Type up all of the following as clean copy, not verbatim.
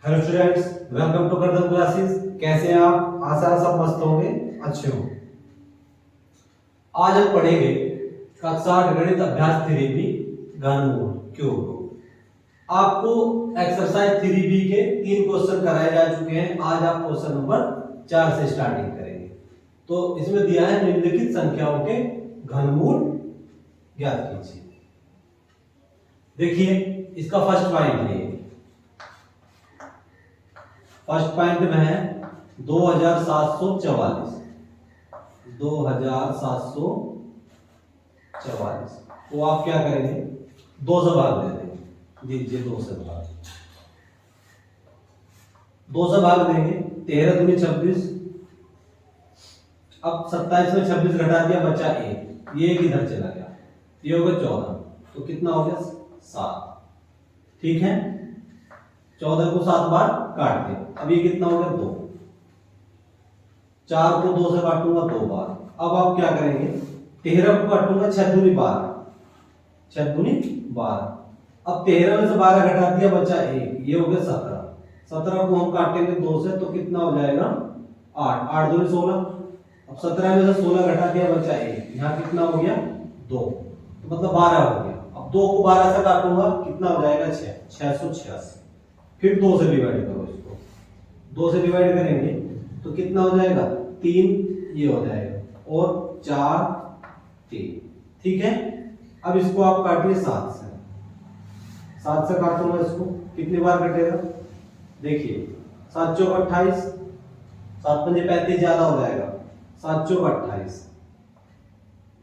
Hello students, welcome to Kardam classes. कैसे हैं आप? आशा है सब मस्त होंगे, अच्छे हो। आज हम पढ़ेंगे कक्षा 8 गणित अभ्यास 3B घनमूल क्यूब। आपको एक्सरसाइज 3B के 3 क्वेश्चन कराए जा चुके हैं। आज आप क्वेश्चन नंबर 4 से स्टार्टिंग करेंगे। तो इसमें दिया है निम्नलिखित संख्याओं के घनमूल ज्ञात कीजिए। देखिए इसका फर्स्ट पॉइंट है, फर्स्ट पॉइंट में है 2744। 2744 तो आप क्या करेंगे, 2 से भाग दे देंगे। दीजिए 2 से भाग, 2 से भाग देंगे। 13 दूनी 26। अब 27 में 26 घटा दिया, बचा 1। ये किधर चला गया? ये हो गया 14। तो कितना हो गया? 7। ठीक है, 14 को 7 बार काट दे। अब ये कितना हो गया? 2। 4 को 2 से काटूंगा 2 बार। अब आप क्या करेंगे? 13 को काटूंगा 6 दूनी 12। 6 दूनी 12। अब 13 में से 12 घटा दिया, बचा 1। ये हो गया 17। 17 को हम काटेंगे 2 से तो कितना हो जाएगा? 8। 8 दूनी 16। अब 17 में से 16 घटा दिया, बचा 1। यहाँ कितना हो गया? 2। तो मतलब 12 हो गया। अब 2 को 12 से काटूंगा, कितना हो जाएगा? 6। 686। फिर 2 से डिवाइड करो इसको। 2 से डिवाइड करेंगे तो कितना हो जाएगा? 3। ये हो जाएगा और 4 3। ठीक है, अब इसको आप काटिए 7 से। 7 से काटूंगा इसको, कितनी बार कटेगा? देखिए 7 चौक 28। 7 पंजे 35 ज्यादा हो जाएगा। 7 चौक 28।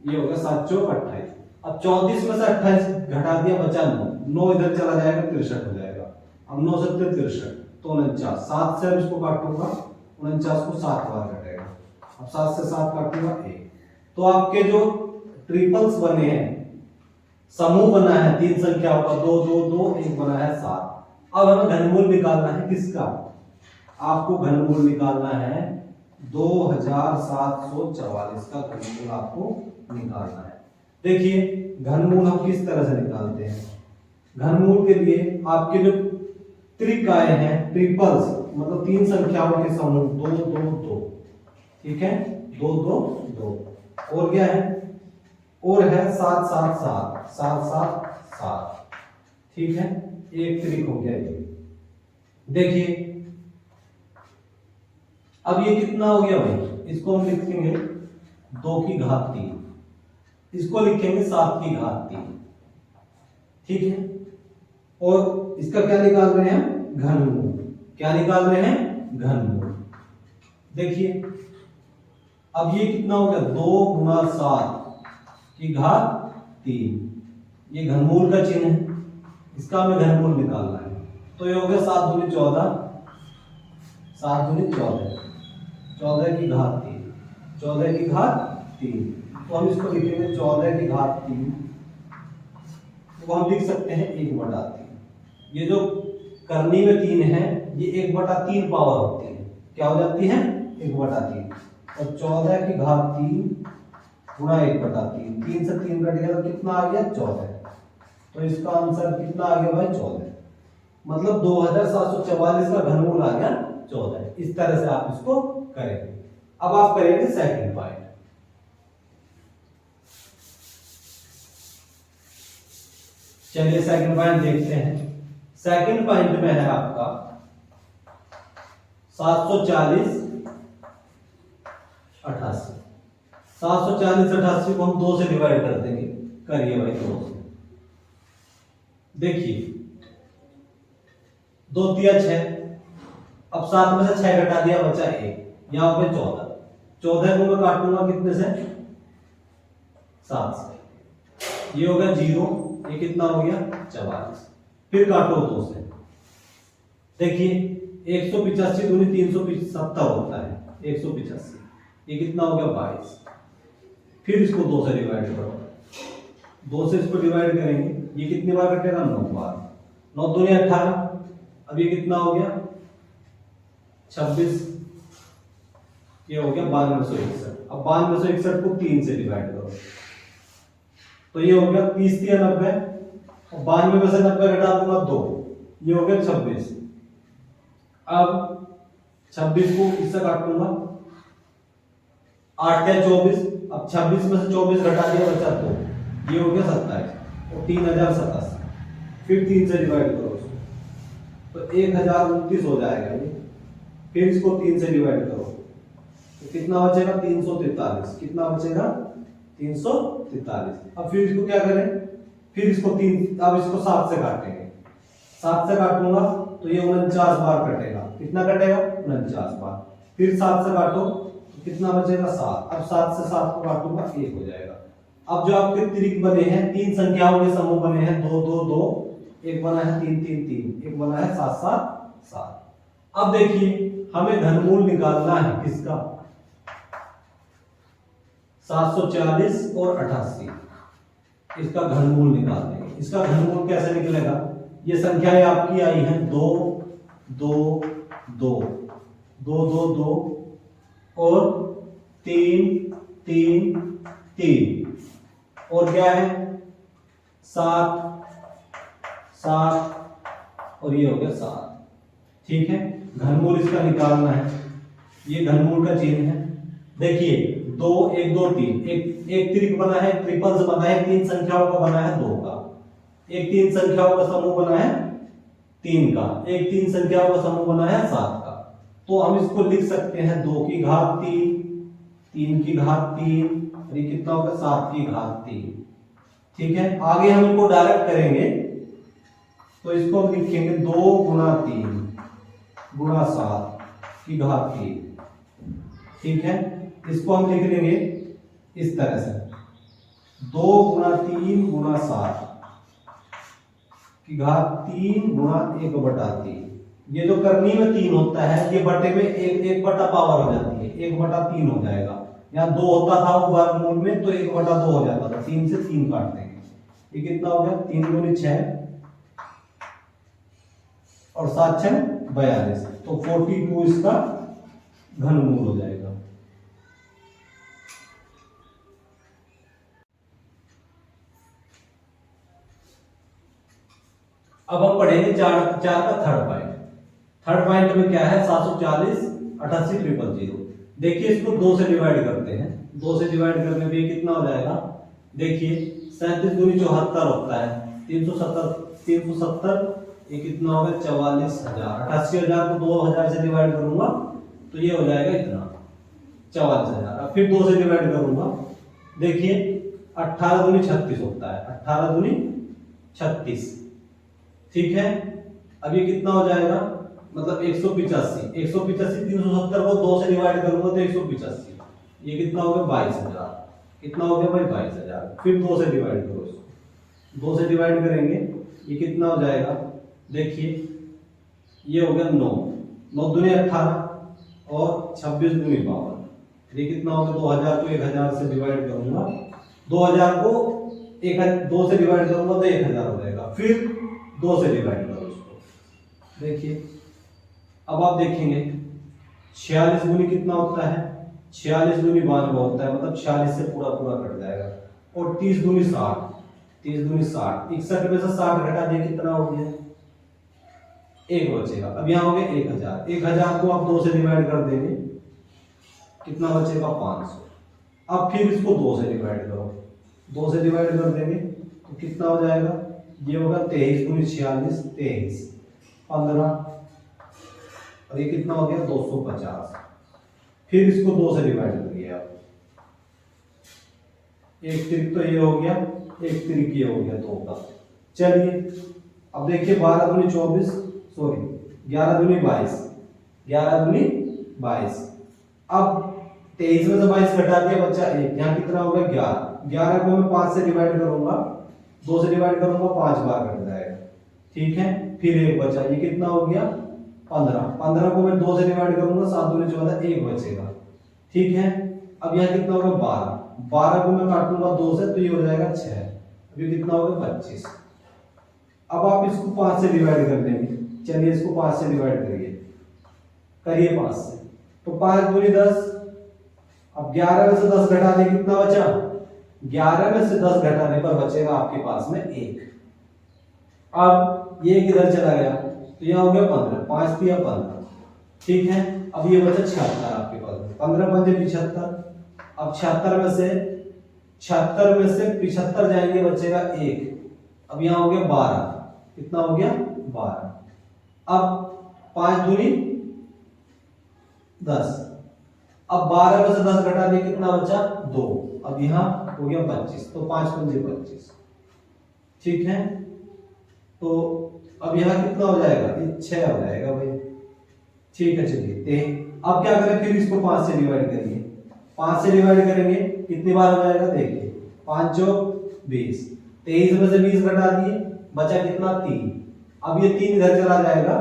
ये होगा 7 चौक 28। अब 34 में से 28 घटा दिया, बचा 9। 9 इधर चला जाएगा, 63 हो जाएगा। अब 9 से 63 तो 49। 7 से अब इसको काटूंगा, 49 को 7 बार कटेगा। अब 7 से 7 काटूंगा 1। तो आपके जो ट्रिपल्स बने हैं, समूह बना है 3 संख्याओं का, 2 2 2 1 बना है 7। अब हमें घनमूल निकालना है किसका? आपको घनमूल निकालना है 2744 का घनमूल आपको निकालना है। देखिए घनमूल हम किस तरह से निकालते हैं। घनमूल के लिए आपके जो त्रिकाएं हैं, ट्रिपल्स मतलब 3 संख्याओं के समूह, 2 2 2। ठीक है, 2 2 2। और क्या है? और है 7 7 7 7 7 7। ठीक है, एक त्रिक हो गया ये। देखिए अब ये कितना हो गया भाई? इसको हम लिखेंगे 2 की घात 3। इसको लिखेंगे 7 की घात 3। ठीक है, और इसका क्या निकाल रहे हैं? घनमूल। क्या निकाल रहे हैं? घनमूल। देखिए अब ये कितना हो गया? 2 गुना 7 की घात 3। ये घनमूल का चिन्ह है, इसका हमें घनमूल निकालना है। तो ये हो गया 7 दूनी 14। 7 दूनी 14। 14 की घात 3। 14 की घात 3। तो हम इसको लिखेंगे 14 की घात 3। तो हम लिख सकते हैं 1/3। ये जो करनी में 3 है, ये 1/3 पावर होती है। क्या हो जाती है? 1/3। और 14 की घात 3 गुणा 1/3। 3 से 3 कट गया तो कितना आ गया? 14। तो इसका आंसर कितना आ गया भाई? 14। मतलब 2744 का घनमूल आ गया 14। इस तरह से आप इसको करेंगे। अब आप करेंगे सेकंड पॉइंट। चलिए सेकंड पॉइंट देखते हैं। सेकंड पॉइंट में है आपका 740 88। 740 88 को हम 2 से डिवाइड कर देंगे। करिए भाई 2 से। देखिए 2 तिया 6। अब 7 में से 6 घटा दिया, बचा 1। यहां पे 14। 14 को मैं काटूंगा कितने से? 7 से। ये हो गया 0। ये कितना हो गया? 44। फिर काटो 2 से। देखिए 185 दूनी 370 होता है। 185। ये कितना हो गया? 22। फिर इसको 2 से डिवाइड करो। 2 से इसको डिवाइड करेंगे, ये कितनी बार कटेगा? 9 बार। 9 दूनी 18। अब ये कितना हो गया? 26। ये हो गया 9261। अब 9261 को 3 से डिवाइड करो तो ये हो गया 30 3 90। और 92 में से 90 घटा दूंगा 2। ये हो गया 26। अब 26 को इससे काटूंगा, 8 या 24, अब 26 में से 24 घटा दिया बचा 2, ये हो गया 27 और 3087, फिर 3 से डिवाइड करो उसको तो 1029 हो जाएगा ये। फिर इसको 3 से डिवाइड करो तो कितना बचेगा 343, कितना बचेगा 343। अब फिर इसको क्या करें, फिर इसको 3, अब इसको 7 से काटेंगे, 7 से काटूंगा तो ये 49 बार कटेगा, कितना कटेगा 49 बार। फिर 7 से काटो तो कितना बचेगा 7, अब 7 से 7 को काटूंगा 1 हो जाएगा। अब जो आपके त्रिक बने हैं, 3 संख्याओं के समूह बने हैं, 2 2 2, एक बना है 3 3 3, एक बना है 7 7 7। अब देखिए हमें घनमूल निकालना है किसका, 740 और 88, इसका घनमूल निकाल देंगे। इसका घनमूल कैसे निकलेगा, ये संख्याएं आपकी आई हैं 2 2 2 2 2 2 और 3 3 3 और क्या है 7 7 और ये हो गया 7। ठीक है, घनमूल इसका निकालना है, ये घनमूल का चिन्ह है। देखिए 2 1 2 3, एक त्रिक बना है, ट्रिपल्स बना है, 3 संख्याओं का बना है 2 का, एक 3 संख्याओं का समूह बना है 3 का, एक 3 संख्याओं का समूह बना है 7 का। तो हम इसको लिख सकते हैं 2 की घात 3, 3 की घात 3 और ये कितना होगा 7 की घात 3। ठीक है, आगे हम इनको डायरेक्ट करेंगे तो इसको हम लिखेंगे 2 गुणा 3 गुणा 7 की घात 3। ठीक है, इसको हम लिख लेंगे इस तरह से 2 गुणा 3 गुणा 7 की घात 3 गुणा 1/3। ये जो करनी में 3 होता है, ये बटे में 1 बटा पावर हो जाती है, 1/3 हो जाएगा। यहाँ 2 होता था वो वर्गमूल में तो 1/2 हो जाता था, 3 से 3 काट देंगे। ये कितना हो गया 3 दूनी 6 और 7 6 42, तो 42 इसका घनमूल हो जाएगा। अब हम पढ़ेंगे 4 का थर्ड पॉइंट। थर्ड पॉइंट में क्या है 740 88 000। देखिए इसको 2 से डिवाइड करते हैं, 2 से डिवाइड करने पे कितना हो जाएगा, देखिए 37 दूनी 74 होता है, 370 ये कितना होगा 44,000। 88,000 को 2000 से डिवाइड करूंगा तो ये हो जाएगा इतना 44,000। अब फिर 2 से डिवाइड करूंगा, देखिए 18 दूनी 36 होता है, 18 दूनी 36। ठीक है, अब ये कितना हो जाएगा मतलब 185 370 को 2 से डिवाइड करूंगा तो 185, ये कितना हो गया 22,000। कितना हो गया भाई 22,000। फिर 2 से डिवाइड करो इसको, 2 से डिवाइड करेंगे ये कितना हो जाएगा, देखिए ये हो गया 9 9 दूनी 18 और 26 दूनी 52, ये कितना हो गया 2000 को 1000 से डिवाइड करूंगा, 2000 को 2 से डिवाइड करूंगा तो 1000 हो जाएगा। फिर 2 से डिवाइड करो उसको, देखिए अब आप देखेंगे 46 दूनी कितना होता है 46 दूनी 92 होता है, मतलब 46 से पूरा पूरा कट जाएगा। और 30 दूनी 60, 30 दूनी 60, 61 में से 60 घटा दिए कितना हो गया 1 बचेगा। अब यहाँ हो गया 1000, 1000 को आप 2 से डिवाइड कर देंगे कितना बचेगा 500। अब फिर इसको 2 से डिवाइड करो, 2 से डिवाइड कर देंगे तो कितना हो जाएगा, ये होगा 23 दूनी 46, 23 15 और ये कितना हो गया 250। फिर इसको 2 से डिवाइड करिए आप, एक त्रिक तो ये हो गया, एक त्रिक ये हो गया 2 का। चलिए अब देखिए 12 दूनी 24, सॉरी 11 दूनी 22, 11 दूनी 22। अब 23 में से 22 घटा दिया बच्चा 1, यहाँ कितना हो गया 11, 11 को मैं 5 से डिवाइड करूंगा, 2 से डिवाइड करूंगा 5 बार कट जाएगा। ठीक है, फिर 1 बचा, ये कितना हो गया 15, 15 को मैं 2 से डिवाइड करूंगा 7 दूनी 14, 1 बचेगा। ठीक है, अब यहाँ कितना होगा 12, 12 को मैं काटूंगा 2 से तो ये हो जाएगा 6, अभी कितना होगा 25। अब आप इसको 5 से डिवाइड कर देंगे, चलिए इसको 5 से डिवाइड करिए, करिए 5 से, तो 5 दूनी 10। अब 11 में से 10 घटा दे कितना बचा, 11 में से 10 घटाने पर बचेगा आपके पास में 1। अब ये किधर चला गया तो यहाँ हो गया 15, 5 दिया 15, ठीक है। अब ये बचा 76 आपके पास, 15 पंजे 75। अब 76 में से 75 जाएंगे, बचेगा 1। अब यहाँ हो गया 12, कितना हो गया 12। अब 5 दूनी 10। अब 12 में से 10 घटा दिए, कितना बचा 2। अब यहाँ हो गया 25, तो 5 पंजे 25, ठीक है। तो अब यहाँ कितना हो जाएगा, ये 6 हो जाएगा भाई, ठीक है। चलिए अब क्या करें, फिर इसको 5 से डिवाइड करिए। 5 से डिवाइड करेंगे कितनी बार हो जाएगा, देखिए 5 जो 20, 23 में से 20 घटा दिए, बचा कितना 3। अब ये 3 इधर चला जाएगा,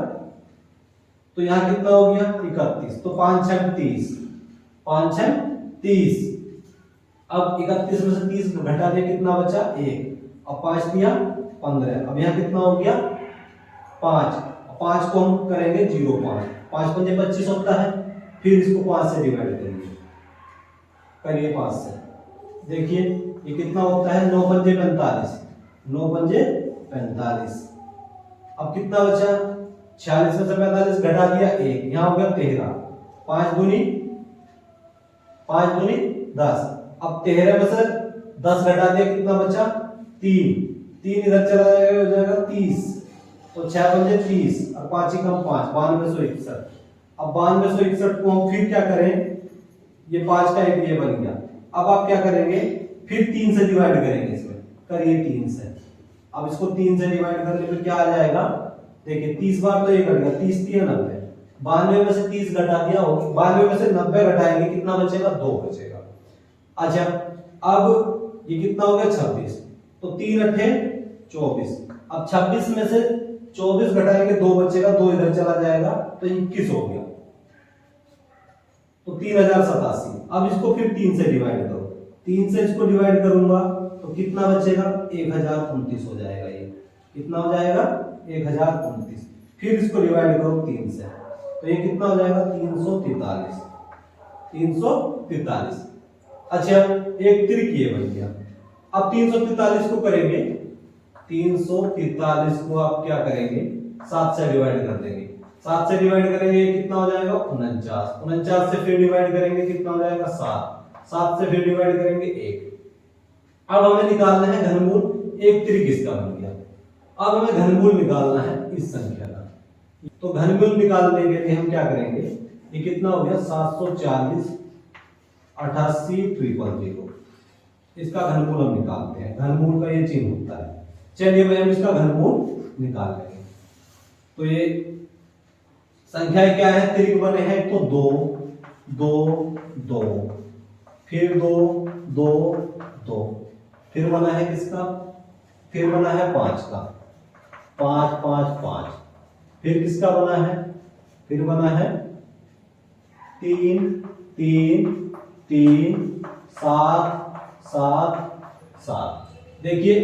तो यहाँ कितना हो गया 31। तो 5 छक 30, 5 छक 30। अब 31 में से 30 घटा दिया, कितना बचा 1। अब 5 दिया 15। अब यहाँ कितना हो गया 5। 5 को हम करेंगे 0.5, 5 पंजे 25 होता है। फिर इसको 5 से डिवाइड करेंगे, करिए 5 से, देखिए ये कितना होता है 9 पंजे 45, 9 पंजे 45। अब कितना बचा 46 में से 45 घटा दिया 1, यहाँ हो गया 13। 5 दूनी 10। अब 13 में से 10 घटा दिया, कितना बचा 3। 3 इधर चला जाएगा, हो जाएगा 30। तो 6 पंजे 30 और 5 ही कम 5, 9261। अब 9261 को हम फिर क्या करें, ये 5 का एक ये बन गया। अब आप क्या करेंगे, फिर 3 से डिवाइड करेंगे, इसमें करिए 3 से। अब इसको 3 से डिवाइड करने पे क्या आ जाएगा, देखिए 30 बार तो ये कट गया, 30 3 90। 92 में से 30 घटा दिया, 92 में से 90 घटाएंगे, कितना बचेगा 2 बचेगा। अच्छा अब ये कितना हो गया 26, तो 3 अट्ठे 24। अब 26 में से 24 घटाएंगे, 2 बचेगा, 2 इधर चला जाएगा, तो 21 हो गया, तो 3087। अब इसको फिर 3 से डिवाइड करो, 3 से इसको डिवाइड करूंगा तो कितना बचेगा 1029 हो जाएगा। ये कितना हो जाएगा 1029। फिर इसको डिवाइड करो 3 से, तो ये कितना हो जाएगा 343, 343। अच्छा एक त्रिक ये बन गया। अब 343 को करेंगे, 343 को आप क्या करेंगे 7 से डिवाइड कर देंगे। 7 से डिवाइड करेंगे कितना हो जाएगा 49, 49 से फिर डिवाइड करेंगे कितना हो जाएगा 7, 7 से फिर डिवाइड करेंगे 1। अब हमें निकालना है घनमूल, एक त्रिक इसका बन गया। अब हमें घनमूल निकालना है इस संख्या का, तो घनमूल निकालने के लिए हम क्या करेंगे, ये कितना हो गया 740 88 000। इसका घनमूल हम निकालते हैं, घनमूल का ये चिन्ह होता है। चलिए भाई हम इसका घनमूल निकाल लेंगे। तो ये संख्या क्या है, त्रिक बने हैं, तो 2 2 2, फिर 2 2 2, फिर बना है किसका, फिर बना है 5 का, 5 5 5, फिर किसका बना है, फिर बना है 3 3 3 7 7 7। देखिए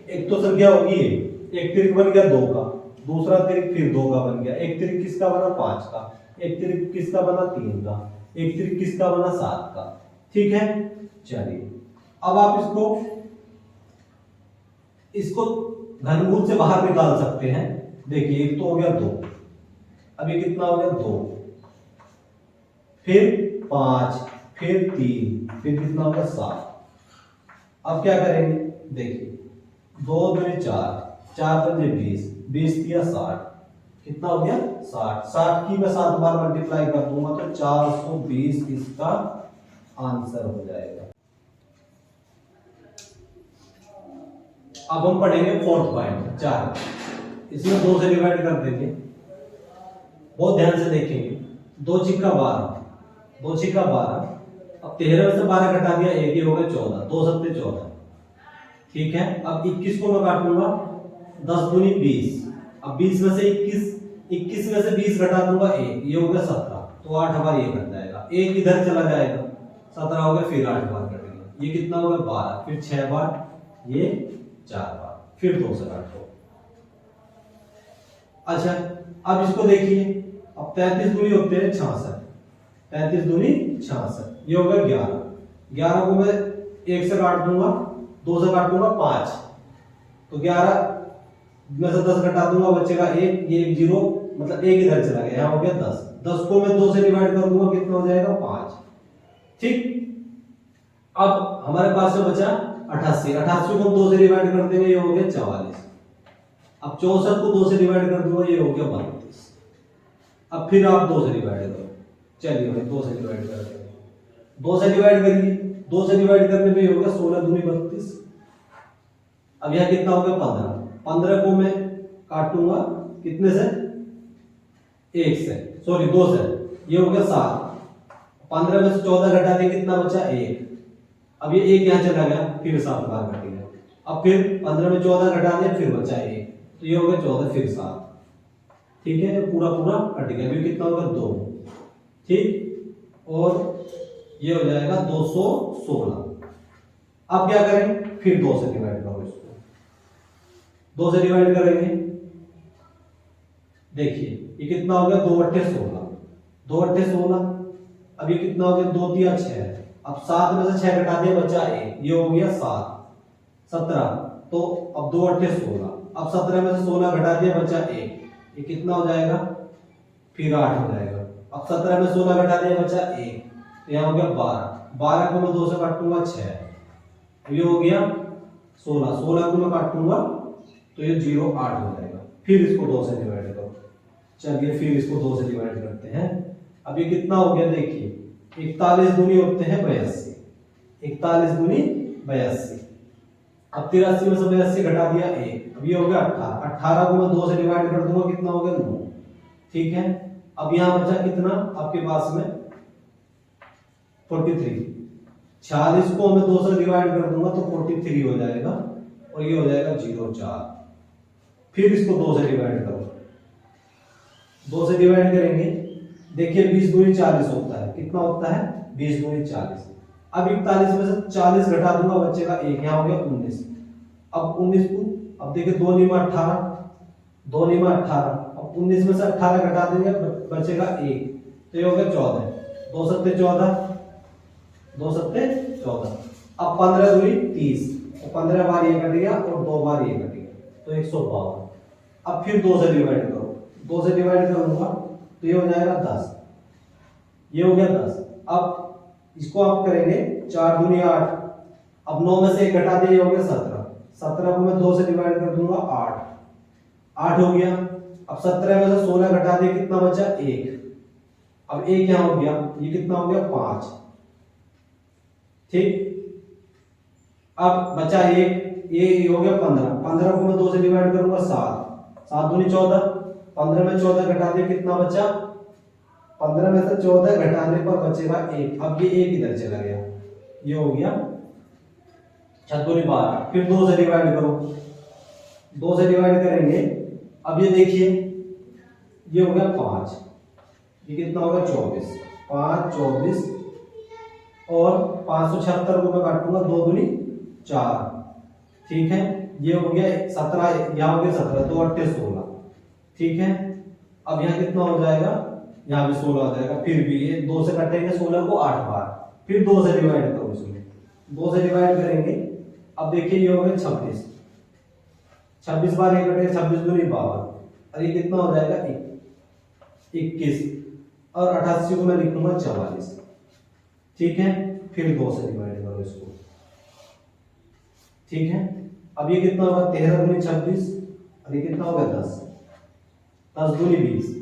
एक तो संख्या होगी ये, एक त्रिक बन गया 2 का, दूसरा त्रिक फिर 2 का बन गया, एक त्रिक किसका बना 5 का, एक त्रिक किसका बना 3 का, एक त्रिक किसका बना 7 का। ठीक है, चलिए अब आप इसको घनमूल से बाहर निकाल सकते हैं। देखिए एक तो हो गया 2, अभी कितना हो गया 2, फिर 5, फिर 3, फिर कितना हो गया 7। अब क्या करेंगे, देखिए 2 2 4, 4 पंजे 20, 20 दिया 60, कितना हो गया 60। 60 की मैं 7 बार मल्टीप्लाई कर दूंगा तो 420 इसका आंसर हो जाएगा। अब हम पढ़ेंगे 4th पॉइंट 4, इसमें 2 से डिवाइड कर देंगे, बहुत ध्यान से देखेंगे। 2 छिक्का 12, 2 छिक्का 12। अब 13 में से 12 घटा दिया, एक ही हो गया 14, 2 सत्ते 14। ठीक है, अब 21 को मैं काटूंगा, 10 दूनी 20। अब 20 में से 21 में से 20 घटा दूंगा 1, ये हो गया 17, तो 8 बार ये कट जाएगा, एक इधर चला जाएगा, 17 हो गया, फिर 8 बार कटेगा, ये कितना हो गया 12, फिर 6 बार, ये 4 बार, फिर 2 से काटो। अच्छा अब इसको देखिए, अब 33 दूनी होते हैं 66, 33 दूनी 66, ये हो गया 11। 11 को मैं 1 से काट दूंगा, 2 से काटूंगा 5, तो 11 में से 10 घटा दूंगा बचेगा 1, ये 1 0, मतलब 1 इधर चला गया, यहाँ हो गया 10। 10 को मैं 2 से डिवाइड कर दूंगा, कितना हो जाएगा 5। ठीक, अब हमारे पास में बचा 88। 88 को 2 से डिवाइड कर देंगे, ये हो गया 44। अब 64 को 2 से डिवाइड कर दूंगा, ये हो गया 32। अब फिर आप 2 से डिवाइड करो, चलिए भाई 2 से डिवाइड कर देंगे, 2 से डिवाइड करिए, 2 से डिवाइड करने पे होगा 16 दूनी 32। अब यहाँ कितना हो गया 15। 15 को मैं काटूंगा कितने से, 1 से, सॉरी 2 से, ये हो गया 7। 15 में से 14 घटा दिए, कितना बचा 1। अब ये 1 यहाँ चला गया, फिर 7 बार कट गया। अब फिर 15 में 14 घटा दिया, फिर बचा 1, तो ये हो गया 14 फिर 7। ठीक है, पूरा पूरा कट गया, अभी कितना होगा 2। ठीक, और ये हो जाएगा 216। अब क्या करें, फिर 2 से डिवाइड करो इसको, 2 से डिवाइड करेंगे, देखिए ये कितना हो गया 2 अट्ठे 16, 2 अट्ठे 16। अब ये कितना हो गया 2 तिया 6। अब 7 में से 6 घटा दिया, बचा 1, ये हो गया 7, 17। तो अब 2 अट्ठे 16, अब 17 में से 16 घटा दिया, बचा 1, ये कितना हो जाएगा, फिर 8 हो जाएगा। अब 17 में 16 घटा दिया, बचा 1, तो यहाँ हो गया 12। 12 को मैं 2 से काटूंगा 6, ये हो गया 16। 16 को मैं काटूंगा तो ये 0 8 हो जाएगा। फिर इसको 2 से डिवाइड करो, चलिए फिर इसको 2 से डिवाइड करते हैं। अब ये कितना हो गया, देखिए 41 दूनी होते हैं 82, 41 दूनी 82। अब 83 में से 82 घटा दिया 1, अब ये हो गया 18। 18 को मैं 2 से डिवाइड कर दूंगा, कितना हो गया 9। ठीक है, अब यहाँ बचा कितना आपके पास में 43। 46 को मैं 2 से डिवाइड कर दूंगा तो 43 हो जाएगा, और ये हो जाएगा 0 4। फिर इसको 2 से डिवाइड करो, 2 से डिवाइड करेंगे, देखिए 20 दूनी 40 होता है, कितना होता है 20 दूनी 40। अब 41 में से 40 घटा दूंगा, बचेगा 1, यहाँ हो गया 19। अब 19 को, अब देखिए 2 नीमा 18, 2 नीमा 18। अब 19 में से 18 घटा देंगे, बचेगा 1, तो ये हो गया 14। 2 सत्ते 14, 2 सत्ते 14। अब 15 दूनी 30, तो 15 बार ये कट गया और 2 बार ये कट गया, तो 152। अब फिर 2 से डिवाइड करो, 2 से डिवाइड करूंगा तो ये हो जाएगा 10, ये हो गया 10। अब इसको आप करेंगे 4 दूनी 8। अब 9 में से 1 घटा दिया, ये हो गया 17। 17 को मैं 2 से डिवाइड कर दूंगा, 8, 8 हो गया। अब 17 में से 16 घटा दिया, कितना बचा 1। अब 1 यहाँ हो गया, ये कितना हो गया 5। ठीक, अब बचा 1, ये हो गया 15। 15 को मैं 2 से डिवाइड करूंगा, 7, 7 दूनी 14। 15 में 14 घटा दिया, कितना बचा, 15 में से 14 घटाने पर बचेगा 1। अब ये 1 इधर चला गया, ये हो गया 6 दूनी 12। फिर 2 से डिवाइड करो, 2 से डिवाइड करेंगे, अब ये देखिए ये हो गया 5, ये कितना होगा 24। 5 24, और 576 को मैं काटूंगा, 2 दूनी 4। ठीक है, ये हो गया 17, यहाँ हो गया 17, 2 अट्ठे 16। ठीक है, अब यहाँ कितना हो जाएगा, यहाँ भी 16 आ जाएगा। फिर भी ये 2 से काटेंगे 16 को 8 बार, फिर 2 से डिवाइड करो, इसमें 2 से डिवाइड करेंगे। अब देखिए ये हो गया 26, 26 बार ये कटेगा, 26 दूनी 52, और ये कितना हो जाएगा 21, और 88 को मैं लिखूंगा 44। ठीक है, फिर 2 से डिवाइड करो इसको। ठीक है, अब ये कितना होगा 13 दूनी 26, और ये कितना होगा 10, 10 दूनी 20।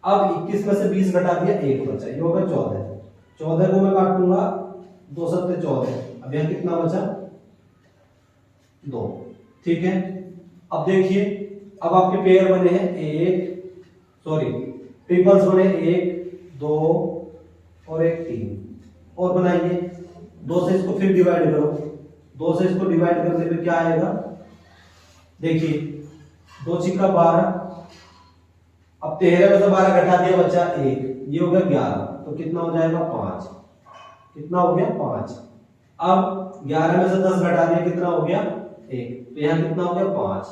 अब 21 में से 20 घटा दिया, 1 बचा, ये होगा 14। 14 को मैं काटूंगा, 2 सत्ते 14। अब यहाँ कितना बचा 2। ठीक है, अब देखिए, अब आपके पेयर बने हैं ट्रिपल्स बने 1 2 और 1 3, और बनाइए। 2 से इसको फिर डिवाइड करो, 2 से इसको डिवाइड करने पे क्या आएगा, देखिए 2 छिक्का 12। अब 13 में से 12 घटा दिया, बचा 1, ये हो गया 11, तो कितना हो जाएगा 5, कितना हो गया 5। अब 11 में से 10 घटा दिया, कितना हो गया 1, तो यहाँ कितना हो गया 5,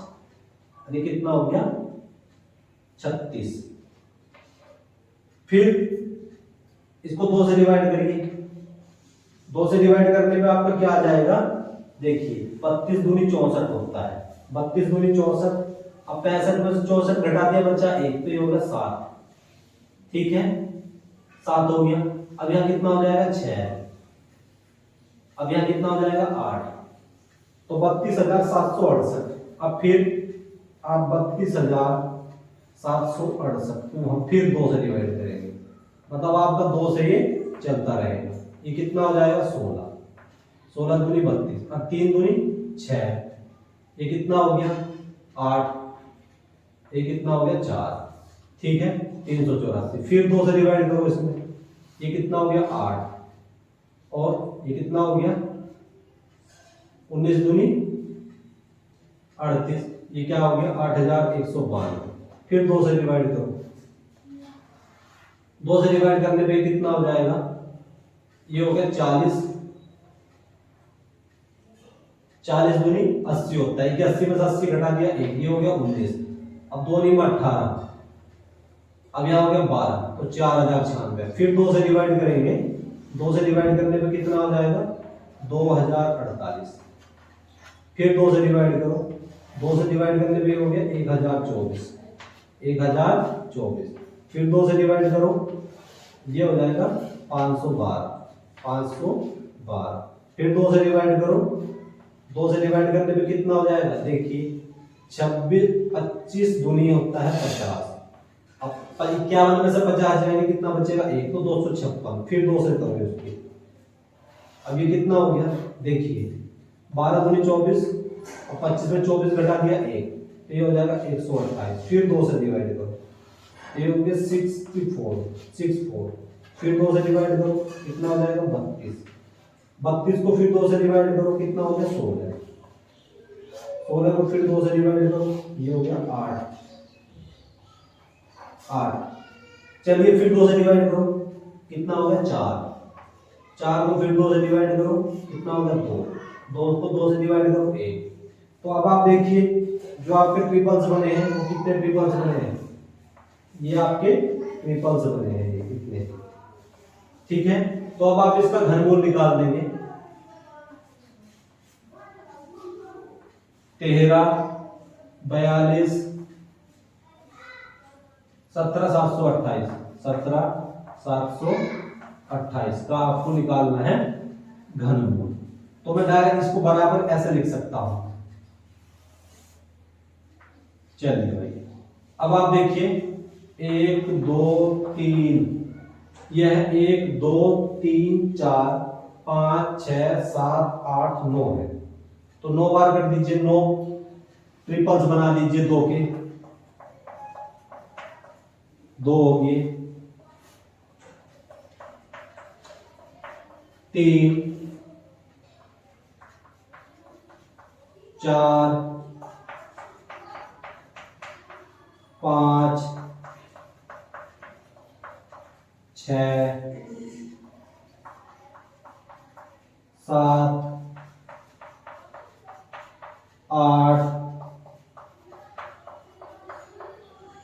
ये कितना हो गया 36। फिर इसको 2 से डिवाइड करिए, 2 से डिवाइड करने पे आपका क्या आ जाएगा, देखिए 32 दूनी 64 होता है, 32 दूनी 64, अब 65 में से 64 घटा दिया बचा 1, तो ये होगा 7। ठीक है, 7 हो गया। अब यहाँ कितना हो जाएगा 6, अब यहाँ कितना हो जाएगा 8, तो 32,768। अब फिर आप 32,768 को हम फिर 2 से डिवाइड करेंगे, मतलब आपका 2 से ये चलता रहेगा। ये कितना हो जाएगा 16, 16 दूनी 32, अब 3 दूनी 6, ये कितना हो गया 8, ये कितना हो गया 4। ठीक है, 384। फिर 2 से डिवाइड करो इसमें, ये कितना हो गया 8, और ये कितना हो गया 19 दूनी 38, ये क्या हो गया 8192। फिर 2 से डिवाइड करो, 2 से डिवाइड करने पे कितना हो जाएगा, ये हो गया 40, 40 दूनी 80 होता है, 80 में से 80 घटा दिया 1, ये हो गया 19। अब 2 में 18, अब यहाँ हो गया 12, तो 4096। फिर 2 से डिवाइड करेंगे, 2 से डिवाइड करने पे कितना हो जाएगा 2048। फिर 2 से डिवाइड करो, 2 से डिवाइड करने पे हो गया 1024, 1024। फिर 2 से डिवाइड करो, ये हो जाएगा 512, 512। फिर 2 से डिवाइड करो, 2 से डिवाइड करने पे कितना हो जाएगा, देखिए 25 दूनी होता है 50। अब 51 में से 50 जाएंगे, कितना बचेगा 1, तो 256। फिर 2 से करोगे उसकी, अब ये कितना हो गया, देखिए 12 दूनी 24, और 25 में 24 घटा दिया 1, तो ये हो जाएगा 128। फिर 2 से डिवाइड करो, ये हो गया 64। फिर 2 से डिवाइड करो, कितना हो जाएगा 32, 32 को फिर 2 से डिवाइड करो, कितना हो गया 16, 16 को फिर 2 से डिवाइड करो, ये हो गया 8। चलिए फिर 2 से डिवाइड करो, कितना हो गया 4, 4 को फिर 2 से डिवाइड करो, कितना हो गया 2, 2 को 2 से डिवाइड करो 1। तो अब आप देखिए जो आपके ट्रिपल्स बने हैं वो कितने ट्रिपल्स बने हैं, ये आपके ट्रिपल्स बने हैं, ये कितने। ठीक है, तो अब आप इसका घनमूल निकाल देंगे, 13, 42, 17,728, 17,728 का आपको निकालना है घनमूल। तो मैं डायरेक्ट इसको बराबर ऐसे लिख सकता हूं। चलिए भाई, अब आप देखिए 1 2 3, यह 1 2 3 4 5 6 7 8 9 है, तो 9 बार कर दीजिए, 9 ट्रिपल्स बना लीजिए, 2 के 2 हो गए, 3 4 5 6 7 8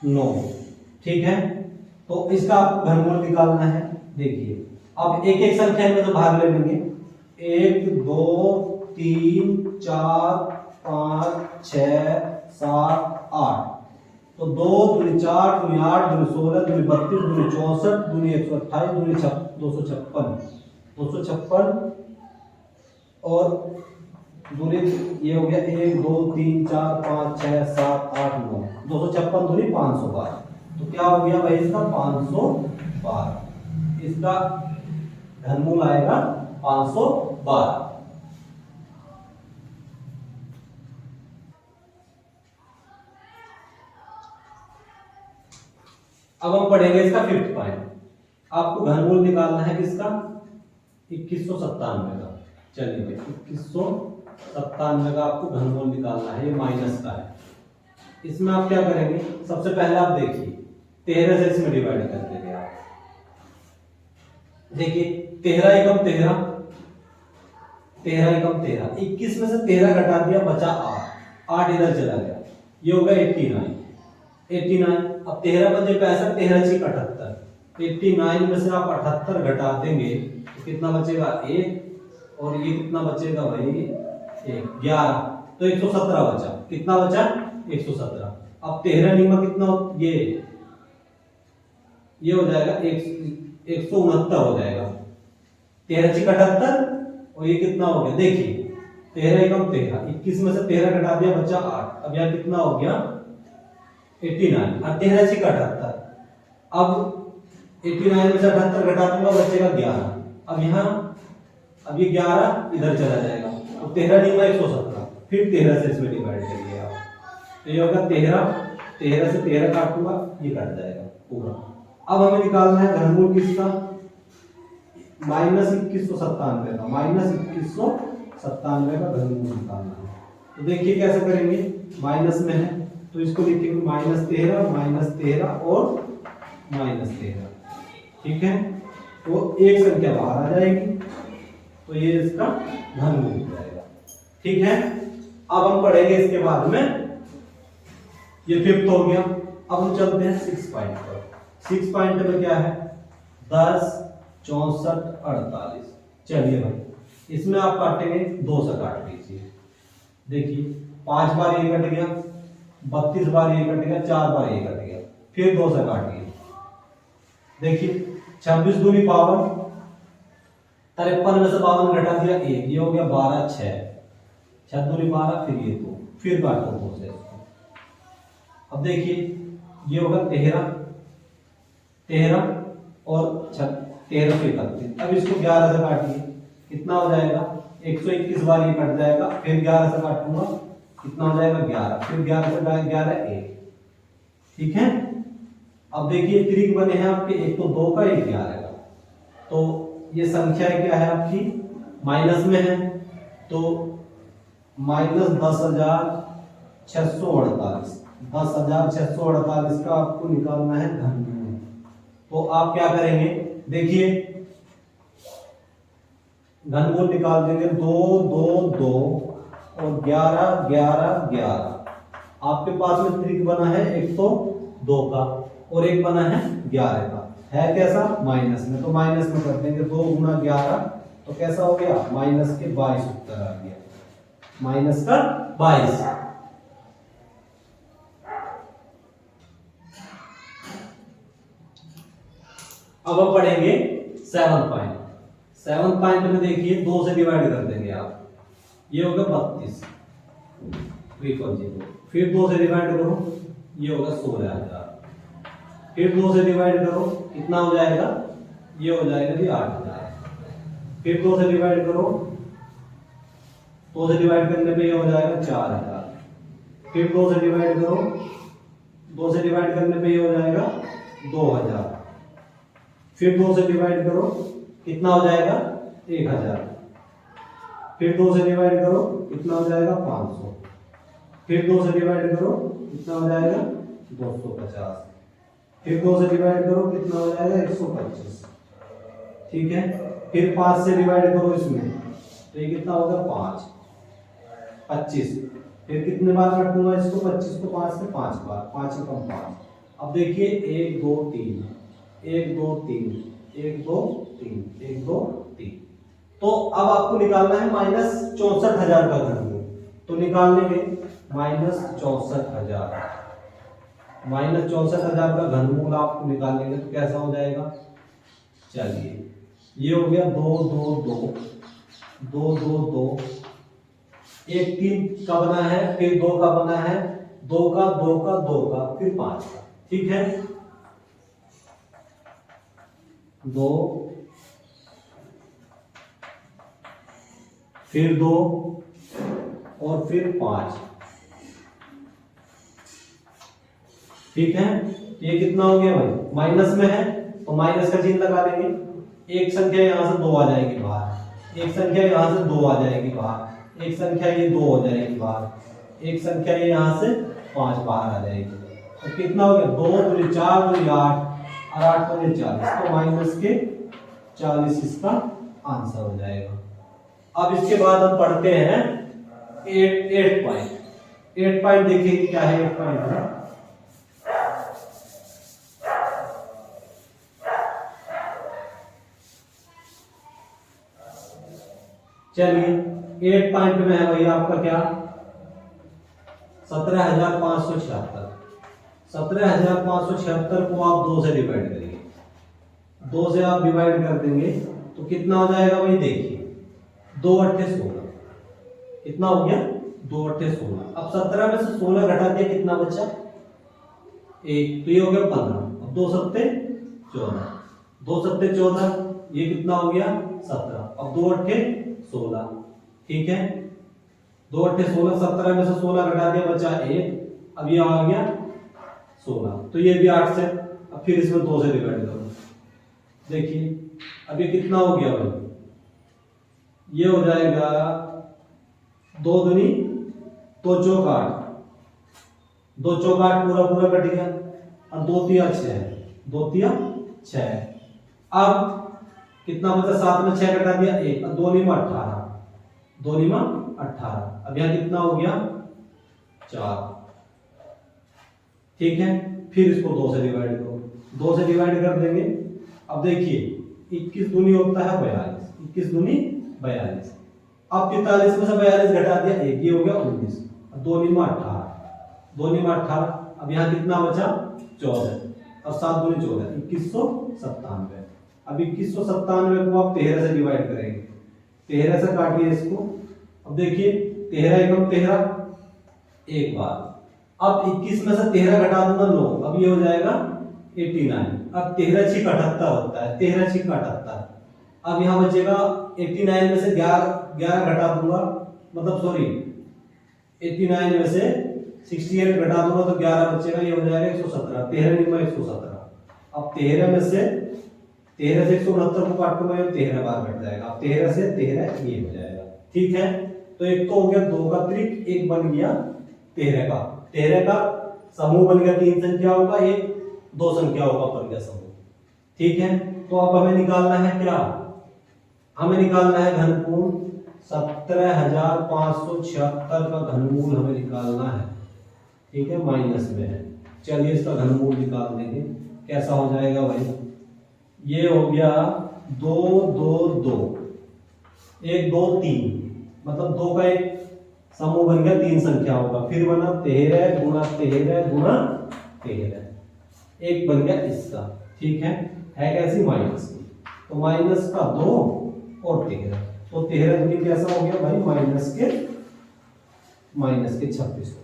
9। ठीक है, तो इसका आपको घनमूल निकालना है। देखिए अब एक एक संख्या में तो भाग ले लेंगे, 1 2 3 4 5 6 7 8, तो 2 दूनी 4 दूनी 8 दूनी 16 दूनी 32 दूनी 64 दूनी 128 दूनी 256 और दूनी, ये हो गया 1 2 3 4 5 6 7 8 9, 256 दूनी 512। तो क्या हो गया भाई इसका 512, इसका घनमूल आएगा 512। अब हम पढ़ेंगे इसका 5th पॉइंट। आपको घनमूल निकालना है किसका, 2197 का। चलिए 2197 का आपको घनमूल निकालना है, ये माइनस का है। इसमें आप क्या करेंगे, सबसे पहले आप देखिए 13 से इसमें डिवाइड कर देंगे आप। देखिए 13 एकम 13, 13 एकम 13, 21 में से 13 घटा दिया बचा 8 इधर चला गया, ये होगा 89। अब 13 बजे 65, 13 6 78, 89 में से आप 78 घटा देंगे तो कितना बचेगा 1, और ये कितना बचेगा भाई 1 11, तो 117 बचा। कितना बचा 117। अब 13 निमा कितना ये हो जाएगा 169 हो जाएगा। 13 × 78 और ये कितना हो गया देखिए 13 एकम 13, 21 में से 13 घटा दिया बच्चा 8। अब यहाँ कितना हो गया 89 और 13 × 78। अब 89 में से 78 घटा दूंगा बचेगा 11। अब यहाँ अब ये 11 इधर चला जाएगा। अब 13 निमा 117, फिर 13 से इसमें डिवाइड करिए आप, तो ये होगा 13 से 13 काटूंगा ये कट जाएगा पूरा। अब हमें निकालना है घनमूल किसका, -2197 का, -2197 का घनमूल निकालना है। तो देखिए कैसे करेंगे, माइनस में है तो इसको लिखेंगे -13 और -13, ठीक है। तो एक संख्या बाहर आ जाएगी तो ये इसका घनमूल हो जाएगा, ठीक है। अब हम पढ़ेंगे इसके बाद में, ये 5th हो गया। अब हम चलते हैं 6 पॉइंट पर। 6 पॉइंट में क्या है 10, 64, 48। चलिए भाई इसमें आप काटेंगे 2 से काट लीजिए। देखिए 5 बार ये कट गया, 32 बार ये कट गया, 4 बार ये कट गया, फिर 2 से काटिए। देखिए 26 दूनी 52, 53 में से 52 घटा दिया 1, ये हो गया 12, 6, 6 दूनी 12, फिर ये 2, फिर काटो 2 से। अब देखिए ये होगा 13 और 13 से 31। अब इसको 11 से काटिए, कितना हो जाएगा 121 बार ये कट जाएगा, फिर 11 से काटूंगा कितना हो जाएगा 11, फिर 11 से 11 1, ठीक है। अब देखिए त्रिक बने हैं आपके, एक तो 2 का, एक 11 का। तो ये संख्या क्या है आपकी माइनस में है, तो -10,648, 10,648 का आपको निकालना है घनमूल। तो आप क्या करेंगे देखिए घनमूल निकाल देंगे 2, 2, 2 और 11, 11, 11। आपके पास में त्रिक बना है एक तो 2 का और एक बना है 11 का, है कैसा माइनस में, तो माइनस में कर देंगे 2 × 11, तो कैसा हो गया -22 उत्तर आ गया, -22। अब हम पढ़ेंगे 7 पॉइंट। 7 पॉइंट में देखिए 2 से डिवाइड कर देंगे आप, ये होगा 32, फिर 2 से डिवाइड करो ये होगा 16,000, फिर 2 से डिवाइड करो कितना हो जाएगा, ये हो जाएगा जी 8,000, फिर 2 से डिवाइड करो, 2 से डिवाइड करने पे ये हो जाएगा 4,000, फिर 2 से डिवाइड करो, 2 से डिवाइड करने पे ये हो जाएगा 2,000, फिर 2 से डिवाइड करो कितना हो जाएगा 1,000, फिर 2 से डिवाइड करो कितना हो जाएगा 500, फिर 2 से डिवाइड करो कितना हो जाएगा 250, फिर 2 से डिवाइड करो कितना हो जाएगा 125, ठीक है। फिर 5 से डिवाइड करो इसमें तो ये कितना होगा 5, 25, फिर कितने बार काटूंगा इसको 25 को 5 से 5 बार, 5 एकम 5। अब देखिए 1, 2, 3, 1, 2, 3, 1, 2, 3, 1, 2, 3। तो अब आपको निकालना है -64,000 का घनमूल, तो निकाल लेंगे -64,000, -64,000 का घनमूल आपको निकाल लेंगे तो कैसा हो जाएगा, चलिए ये हो गया 2, 2, 2, 2, 2, 2, एक 3 का बना है, फिर 2 का बना है, 2 का, 2 का, 2 का, फिर 5 का, ठीक है। 2, फिर 2 और फिर 5, ठीक है। ये कितना हो गया भाई माइनस में है तो माइनस का चिन्ह लगा देंगे, एक संख्या यहां से 2 आ जाएगी बाहर, एक संख्या यहां से 2 आ जाएगी बाहर, एक संख्या ये 2 हो जाएगी बाहर, एक संख्या ये यहां से 5 बाहर आ जाएगी, तो कितना हो गया 2 दूनी 4 दूनी 8 और 8 दूनी 40, तो माइनस के 40 इसका आंसर हो जाएगा। अब इसके बाद हम पढ़ते हैं 8 पॉइंट। 8 पॉइंट देखिए क्या है 8 पॉइंट है, चलिए 8 पॉइंट में है भाई आपका क्या 17,576, 17,576 को आप 2 से डिवाइड करेंगे, 2 से आप डिवाइड कर देंगे तो कितना हो जाएगा भाई, देखिए 2 अट्ठे 16, कितना हो गया 2 अट्ठे 16। अब 17 में से 16 घटा दिया, कितना बचा 1, तो ये हो गया 15। अब 2 सत्ते 14, 2 सत्ते 14, ये कितना हो गया 17। अब 2 अट्ठे 16, ठीक है, 2 अट्ठे 16, 17 में से 16 घटा दिया, बचा 1। अब ये आ गया 16, तो ये भी 8 से। अब फिर इसमें 2 से डिवाइड करो, देखिए अब ये कितना हो गया भाई, ये हो जाएगा 2 दूनी 2 चौक 8, 2 चौक 8 पूरा पूरा कट गया, और 2 तिया 6, 2 तिया 6। अब कितना बचा, 7 में 6 घटा दिया 1, और 2 नीमा 18, 2 नीमा 18। अब यहाँ कितना हो गया 4, ठीक है। फिर इसको 2 से डिवाइड करो, 2 से डिवाइड कर देंगे। अब देखिए 21 दूनी होता है 42, 21 दूनी 42। अब 43 में से 42 घटा दिया 1, ये हो गया 19, 2 नीमा 18, 2 नीमा 18। अब यहाँ कितना बचा 14, और 7 दूनी 14, 2197। अब 2197 को आप 13 से डिवाइड करेंगे, 13 से काटिए इसको। अब देखिए 13 एकम 13, एक बार। अब 21 में से 13 घटा दूंगा 9, अब ये हो जाएगा 89। अब 13 छिक 78 होता है, 13 छिक 78। अब यहाँ बचेगा 89 में से 11 घटा दूंगा, मतलब सॉरी 89 में से 68 घटा दूंगा तो 11 बचेगा, ये हो जाएगा 117, 13 निम्मा 117। अब 13 में से 169 को काटूंगा, 13 बार घट जाएगा। अब 13 से 13 ये हो जाएगा, ठीक है। तो एक तो हो गया 2 का त्रिक, एक बन गया 13 का। 13 का समूह बन गया 3 संख्याओं का, एक 2 संख्याओं का बन गया समूह, ठीक है। तो अब हमें निकालना है क्या, हमें निकालना है घनमूल। 17,576 का घनमूल हमें निकालना है, ठीक है, माइनस में है। चलिए इसका घनमूल निकाल देंगे, कैसा हो जाएगा भाई, ये हो गया 2 2 2, 1 2 3, मतलब 2 का एक समूह बन गया 3 संख्याओं का। फिर बना 13 गुणा 13 गुणा 13, एक बन गया इसका, ठीक है कैसी, माइनस की। तो माइनस का 2 और 13, तो 13 दूनी कैसा हो गया भाई, माइनस के 26 हो गया।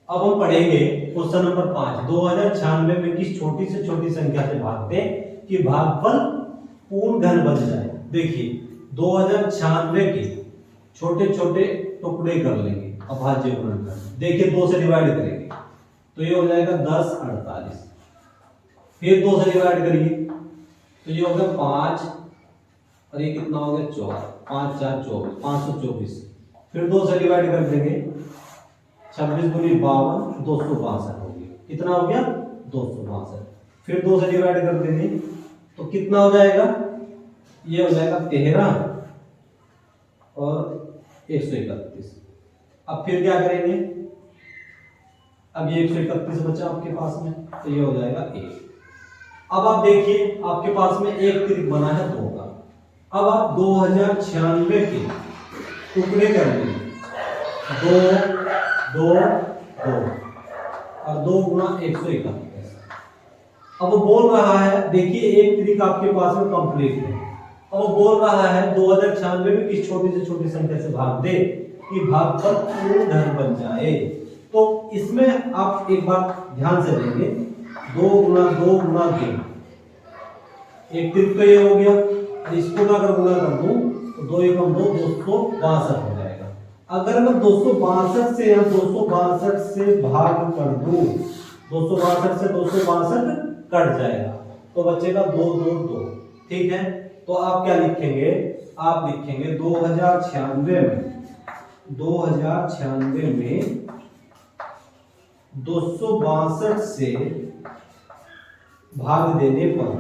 अब हम पढ़ेंगे क्वेश्चन नंबर 5। 2096 में किस छोटी से छोटी संख्या से भागते कि भागफल पूर्ण घन बन जाए। देखिए 2096 के छोटे छोटे टुकड़े कर लेंगे अभाज्य गुणनखंड। देखिए 2 से डिवाइड करेंगे तो ये हो जाएगा 10 48, फिर 2 से डिवाइड करिए तो ये हो गया 5, और ये कितना हो गया 4, 5 4 24, 524। फिर 2 से डिवाइड कर देंगे, 26 दूनी 52, 262 हो गया। कितना हो गया 262। फिर 2 से डिवाइड कर देंगे तो कितना हो जाएगा, ये हो जाएगा 13 और 131। अब फिर क्या करेंगे, अब ये 131 बचा आपके पास में, तो ये हो जाएगा 1। अब आप देखिए आपके पास में एक त्रिक बना है 2 का। अब आप 2096 के टुकड़े कर लेंगे, 2 2 2 और 2 गुणा 131। अब वो बोल रहा है, देखिए एक त्रिक आपके पास में कंप्लीट है। अब वो बोल रहा है 2096 में किस छोटी से छोटी संख्या से भाग दे कि भागफल पूर्ण घन बन जाए। तो इसमें आप एक बात ध्यान से देंगे, 2 गुणा 2 गुणा 2, एक त्रिक तो ये हो गया, और इसको मैं अगर गुणा कर दूं तो 2 एकम 2, 262 हो जाएगा। अगर मैं 262 से या 262 से भाग कर दूं, 262 से 262 कट जाएगा तो बचेगा 2 2 2, ठीक है। तो आप क्या लिखेंगे, आप लिखेंगे 2096 में 262 से भाग देने पर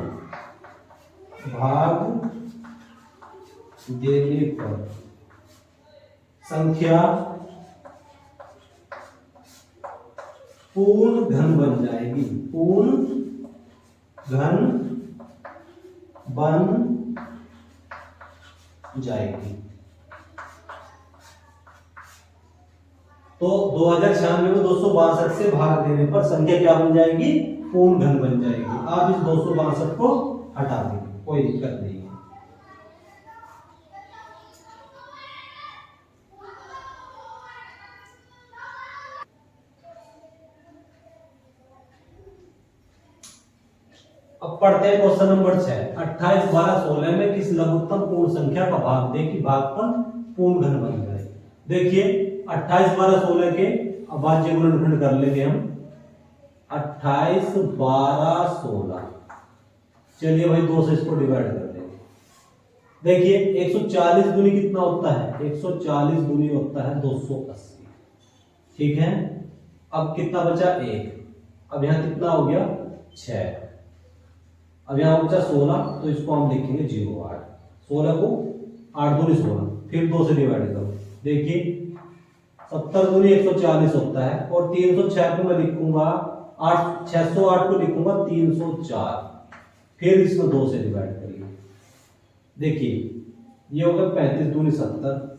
संख्या पूर्ण घन बन जाएगी, पूर्ण घन बन जाएगी। तो 2096 में 262 से भाग देने पर संख्या क्या बन जाएगी? पूर्ण घन बन जाएगी। आप इस 262 को हटा देंगे, कोई दिक्कत नहीं है। अब पढ़ते हैं क्वेश्चन नंबर 6। 28, 12, 16 में किस लघुत्तम पूर्ण संख्या का भाग दे कि भागफल पूर्ण घन बन जाए। देखिए 28, 12, 16 के अभाज्य गुणनखंड कर लेंगे हम। 28, 12, 16, चलिए भाई 2 से इसको डिवाइड कर देंगे। देखिए 140 दूनी कितना होता है? 140 दूनी होता है 280। ठीक है, अब कितना बचा? 1। अब यहां कितना हो गया? 6। अब यहां बचा 16, तो इसको हम लिखेंगे 08। 16 को 8 दूनी 16, फिर 2 से डिवाइड करो। देखिए 70 दूनी 140 होता है, और 306 को मैं लिखूंगा 8, 608 को लिखूंगा 304, फिर इसमें 2 से डिवाइड करिए। देखिए ये हो गया 35 दूनी 70,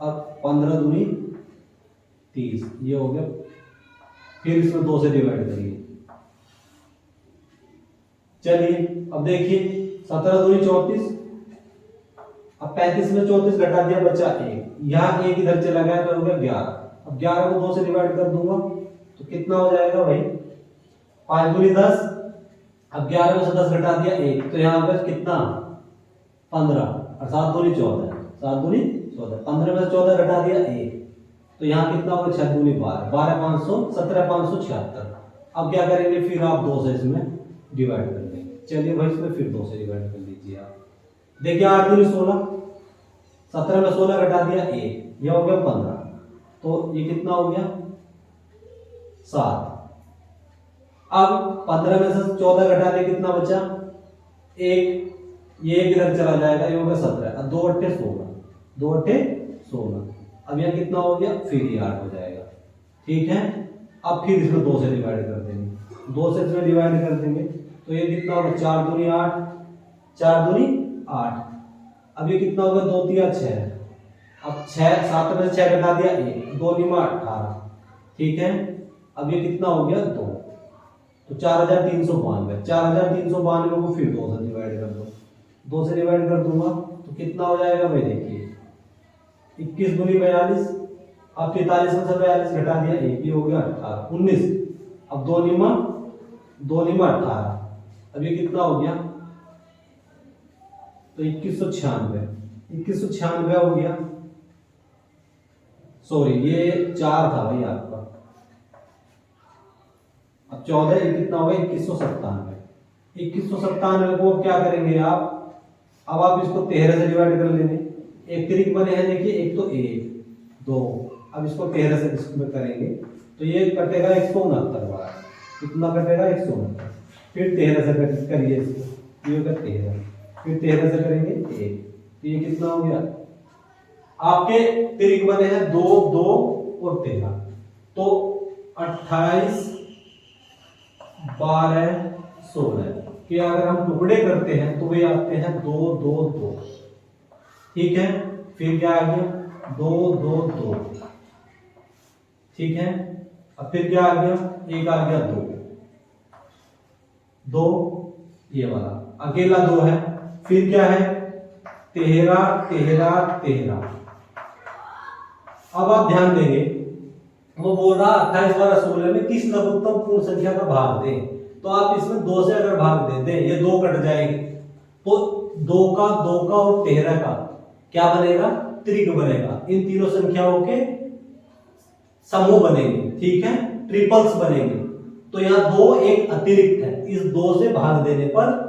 अब 15 दूनी 30, ये हो गया, फिर इसमें 2 से डिवाइड करिए। चलिए अब देखिए 17 दूनी 34, अब 35 में 34 घटा दिया, बचा 1, यहां 1 इधर चला गया तो हो गया 11। अब 11 को 2 से डिवाइड कर दूंगा तो कितना हो जाएगा भाई? 5 दूनी 10, अब 11 में से 10 घटा दिया 1, तो यहां पर कितना? 15, और 7 दूनी 14, 7 दूनी 14, 15 में से 14 घटा दिया 1, तो यहां कितना होगा? 6 दूनी 12, 12 500, 17 576। अब क्या करेंगे? फिर आप 2 से इसमें डिवाइड कर देंगे। चलिए भाई इसमें फिर 2 से डिवाइड कर लीजिए आप। देखिए 8 दूनी 16, 17 में 16 घटा दिया 1, यह हो गया 15, तो ये कितना हो गया? 7। अब 15 में से 14 घटा दिया, कितना बचा? 1, ये एक इधर चला जाएगा, ये हो गया 17, अब 2 अट्ठे 16, 2 अट्ठे 16, अब यह कितना हो गया? फिर ये 8 हो जाएगा। ठीक है, अब फिर इसमें 2 से डिवाइड कर देंगे, 2 से इसमें डिवाइड कर देंगे तो ये कितना होगा? 4 दूनी 8, 4 दूनी 8, अब ये कितना होगा? 2 तिया 6, अब 6, 7 में से 6 घटा दिया 1, 2 निमा 18। ठीक है, अब ये कितना हो गया? 2, तो 4392, 4392 को फिर 2 से डिवाइड कर दो, 2 से डिवाइड कर दूंगा तो कितना हो जाएगा भाई? देखिए 21 दूनी 42, अब 43 में से 42 घटा दिया 1, ये हो गया 18, 19, अब 2 निमा 18, अब ये कितना हो गया? तो 2196 हो गया। सॉरी ये 4 था भाई आपका, अब 14, ये कितना होगा? 2197। 2197 को क्या करेंगे आप? अब आप इसको 13 से डिवाइड कर लेंगे, एक त्रिक बने हैं देखिए, एक तो 1 2, अब इसको 13 से इसमें करेंगे तो ये कटेगा 169 बार, कितना कटेगा? 169, फिर 13 से करिए इसको, ये होगा 13, फिर 13 से करेंगे 1, तो ये कितना हो गया? आपके त्रिक बने हैं 2 2 और 13, तो 28 12 16 के अगर हम टुकड़े करते हैं तो वे आते हैं 2 2 2। ठीक है, फिर क्या आ गया? 2 2 2। ठीक है, अब फिर क्या आ गया? एक आ गया 2 2, ये वाला अकेला 2 है, फिर क्या है? 13 13 13। अब आप ध्यान देंगे, वो बोल रहा 28 12 16 में किस लघुत्तम पूर्ण संख्या का भाग दें, तो आप इसमें 2 से अगर भाग दे दें, ये 2 कट जाएंगे, तो 2 का और 13 का क्या बनेगा? त्रिक बनेगा, इन तीनों संख्याओं के समूह बनेंगे। ठीक है, ट्रिपल्स बनेंगे, तो यहाँ 2 एक अतिरिक्त है, इस 2 से भाग देने पर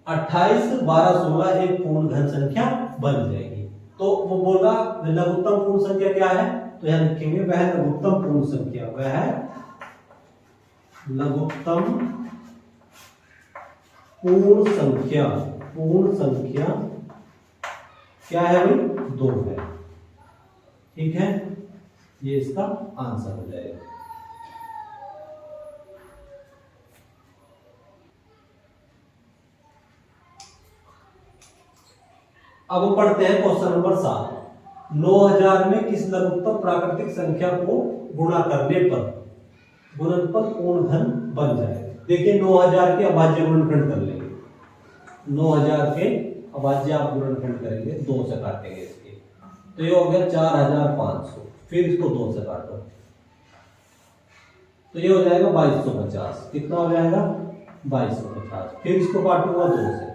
28 12 16 एक पूर्ण घन संख्या बन जाएगी। तो वो बोल रहा लघुत्तम पूर्ण संख्या क्या है, तो यहां लिखेंगे वह लघुत्तम पूर्ण संख्या, वह है लघुत्तम पूर्ण संख्या। पूर्ण संख्या क्या है भाई? 2 है। ठीक है, ये इसका आंसर हो जाएगा। अब हम पढ़ते हैं क्वेश्चन नंबर 7। 9000 में किस लघुत्तम प्राकृतिक संख्या को गुणा करने पर गुणनफल पूर्ण घन बन जाए। देखिए 9000 के अभाज्य गुणनखंड कर लेंगे। 9000 के अभाज्य आप गुणनखंड करेंगे, 2 से काटेंगे इसके, तो ये हो गया 4500। फिर इसको 2 से काटो तो ये हो जाएगा 2250। कितना हो जाएगा 2250। फिर इसको काटूंगा 2 से,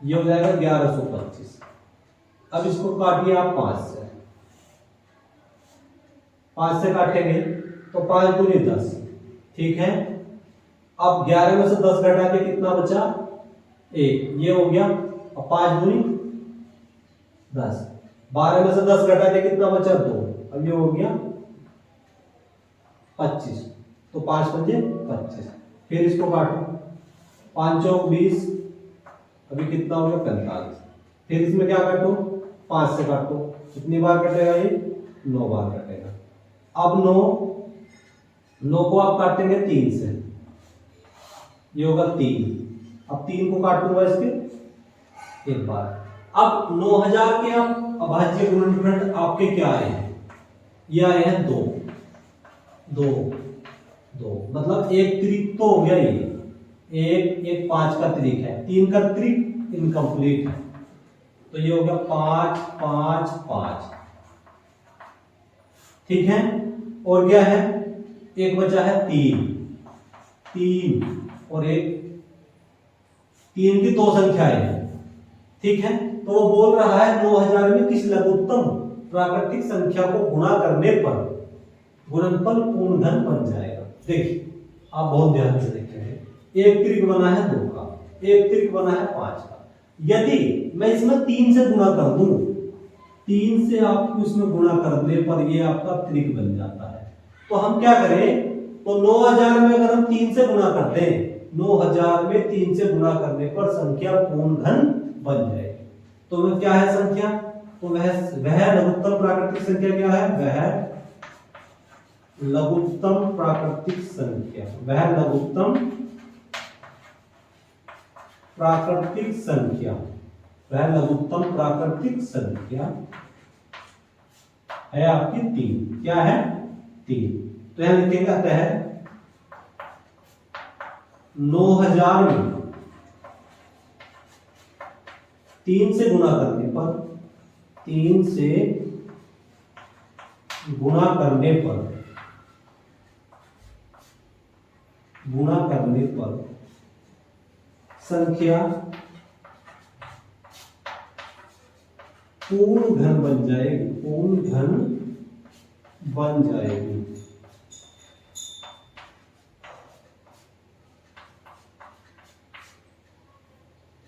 ये हो जाएगा 1125। अब इसको काटिए आप 5 से, 5 से काटेंगे तो 5 दूनी 10, ठीक है। अब 11 में से 10 घटा के कितना बचा 1, ये हो गया। अब 5 दूनी 10, 12 में से 10 घटा के कितना बचा 2, अब ये हो गया 25, तो 5 पंजे 25। फिर इसको काटो, 5 चौक 20, अभी कितना हो गया 45। फिर इसमें क्या काटो 5 से काटो, कितनी बार कटेगा ये 9 बार कटेगा। अब 9 को आप काटेंगे 3 से, ये होगा 3। अब 3 को काटूंगा इसके एक बार। अब 9000 के अब अभाज्य गुणनखंड आपके क्या आए हैं, ये आए हैं 2 2 2, मतलब एक त्रिक तो हो गया ये, एक 5 का त्रिक है, 3 का त्रिक इनकम्प्लीट है, तो ये हो गया 5 5 5, ठीक है। और क्या है, एक बचा है 3 और एक 3 की 2 संख्याएं हैं, ठीक है। तो वो बोल रहा है 9000 में किस लघुत्तम प्राकृतिक संख्या को गुणा करने पर गुणनफल पूर्ण घन बन जाएगा। देखिए आप बहुत ध्यान से देखेंगे, एक त्रिक बना है 2 का, एक त्रिक बना है 5 का। यदि मैं इसमें 3 से गुणा कर दूं, 3 से आपको इसमें गुणा करने पर ये आपका त्रिक बन जाता है। तो हम क्या करें, तो 9000 में अगर हम 3 से गुणा कर दें, 9000 में 3 से गुणा करने पर संख्या पूर्ण घन बन जाएगी। तो वह क्या है संख्या, तो वह लघुत्तम प्राकृतिक संख्या क्या है, वह लघुत्तम प्राकृतिक संख्या, वह लघुत्तम प्राकृतिक संख्या, वह लघुत्तम प्राकृतिक संख्या है आपकी 3। क्या है 3, तो यहां लिखेंगे अतः 9000 में 3 से गुणा करने पर, 3 से गुणा करने पर संख्या पूर्ण घन बन जाएगी, पूर्ण घन बन जाएगी।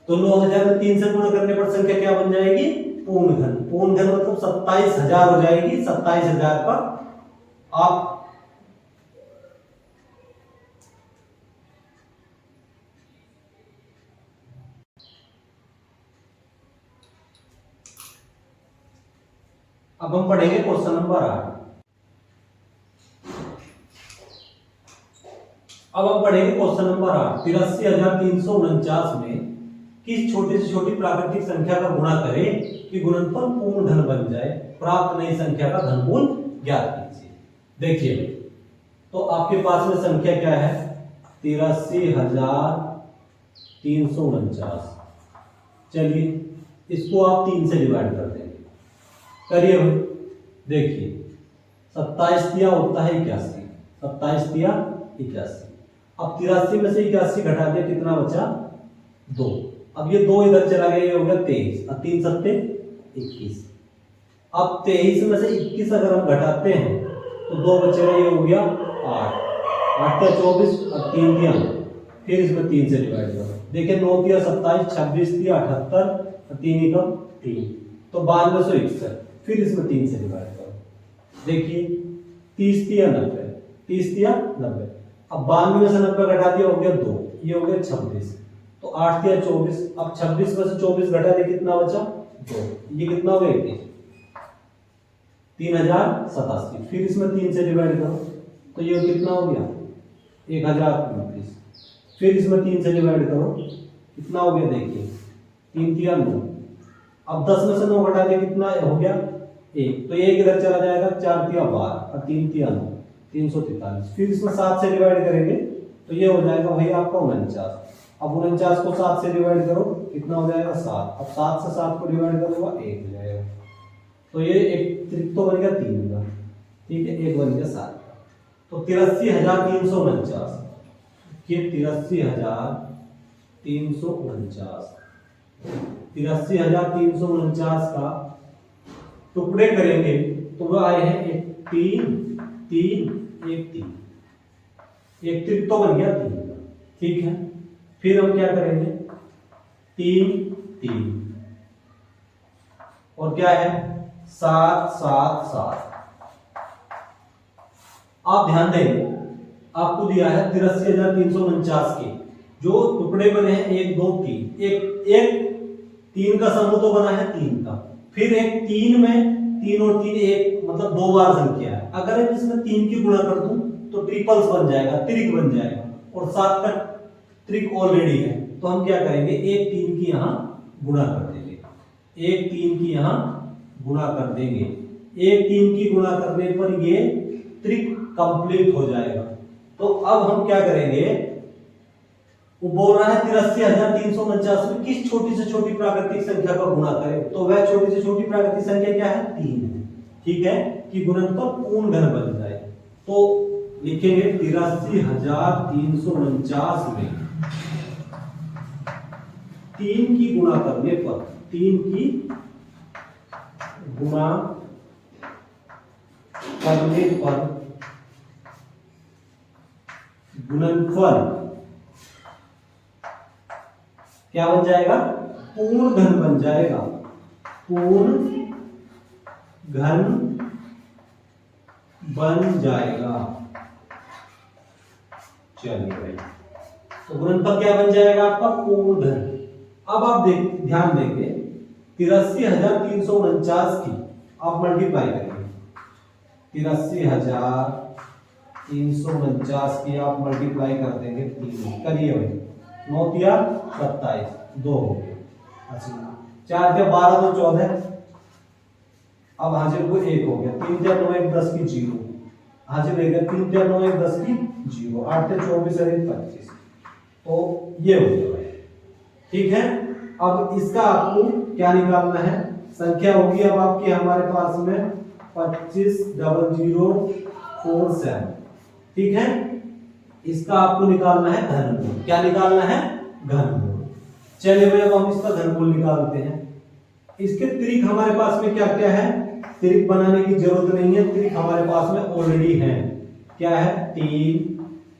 तो 9000 में 3 से गुणा करने पर संख्या क्या बन जाएगी, पूर्ण घन। पूर्ण घन मतलब 27000 हो जाएगी। 27000 का आप अब हम पढ़ेंगे क्वेश्चन नंबर 8। अब हम पढ़ेंगे क्वेश्चन नंबर 8। 83,349 में किस छोटी से छोटी प्राकृतिक संख्या का गुणा करें कि गुणनफल पूर्ण घन बन जाए, प्राप्त नई संख्या का घनमूल ज्ञात कीजिए। देखिए तो आपके पास में संख्या क्या है, 83,349। चलिए इसको आप 3 से डिवाइड कर देंगे, करिए भाई। देखिए 27 दिया होता है 81, 27 दिया 81। अब 83 में से 81 घटा दिया, कितना बचा 2। अब ये 2 इधर चला गया, ये हो गया 23, और 3 सत्ते 21। अब 23 में से 21 अगर हम घटाते हैं तो 2 बचेगा, ये हो गया 8, 8 या 24 और 3 दिया, फिर इसमें 3 से डिवाइड करो। देखिए 9 दिया 27, 26 दिया 78 और 3 एकम 3, तो 9261। फिर इसमें 3 से डिवाइड करो। देखिए 30 दिया 90, 30 दिया 90। अब 92 में से 90 घटा दिया, हो गया 2, ये हो गया 26। तो 8 दिया 24। अब 26 में से 24 घटा दिया, कितना बचा 2, ये कितना हो गया 21, 3087। फिर इसमें 3 से डिवाइड करो तो ये कितना हो गया 1029। फिर इसमें 3 से डिवाइड करो, कितना हो गया देखिए 3 दिया 9। अब 10 में से 9 घटा दिया कितना हो गया 1, तो 1 इधर चला जाएगा, 4 तिया 12 और 3 तिया 9, 343। फिर इसमें 7 से डिवाइड करेंगे तो ये हो जाएगा भाई आपका 49। अब 49 को 7 से डिवाइड करो कितना हो जाएगा 7। अब 7 से 7 को डिवाइड करूंगा 1 हो जाएगा, तो ये एक त्रिक तो बन गया 3 का, ठीक है, 1 बन गया 7 का। तो 83,349, ये 83,349, 83,349 का टुकड़े करेंगे तो वो आए हैं 1 3 3 1 3, एक त्रिक तो बन गया 3 का, ठीक है। फिर हम क्या करेंगे 3 3 और क्या है 7 7 7। आप ध्यान देंगे आपको दिया है 83,349 के जो टुकड़े बने हैं 1 2 3, एक 3 का समूह तो बना है 3 का, फिर एक 3 में 3 और 3 एक मतलब 2 बार संख्या है। अगर मैं इसमें 3 की गुणा कर दूं तो ट्रिपल्स बन जाएगा, त्रिक बन जाएगा, और 7 का त्रिक ऑलरेडी है, तो हम क्या करेंगे 1 3 की यहां गुणा कर देंगे, 1 3 की यहां गुणा कर देंगे। 1 3 की गुणा करने पर ये त्रिक कंप्लीट हो जाएगा। तो अब हम क्या करेंगे, वो बोल रहा है 83,349 में किस छोटी से छोटी प्राकृतिक संख्या का गुणा करें, तो वह छोटी से छोटी प्राकृतिक संख्या क्या है 3 है, ठीक है, कि गुणनफल पूर्ण घन बन जाए। तो लिखेंगे 83,349 में 3 की गुणा करने पर, 3 की गुणा करने पर गुणनफल क्या बन जाएगा, पूर्ण घन बन जाएगा, पूर्ण घन बन जाएगा। चलिए भाई, तो गुणनफल क्या बन जाएगा आपका पूर्ण घन। अब आप ध्यान देंगे 83,349 की आप मल्टीप्लाई करेंगे, 83,349 की आप मल्टीप्लाई कर देंगे 3, करिए भाई, 9 तिया 27, 2 हो गए, अच्छा 4 तिया 12 तो 14, अब हाजिर को 1 हो गया, 3 तिया 9 1 10 की 0, हाजिर रह गया 3 तिया 9 1 10 की 0, 8 तिया 24 और 1 25, तो ये हो गया भाई, ठीक है। अब इसका आपको क्या निकालना है, संख्या होगी अब आपकी हमारे पास में 25,0047, ठीक है। इसका आपको निकालना है घनमूल, क्या निकालना है घनमूल। चलिए भाई अब हम इसका घनमूल निकालते हैं। इसके त्रिक हमारे पास में क्या क्या है, त्रिक बनाने की जरूरत नहीं है, त्रिक हमारे पास में ऑलरेडी है, क्या है 3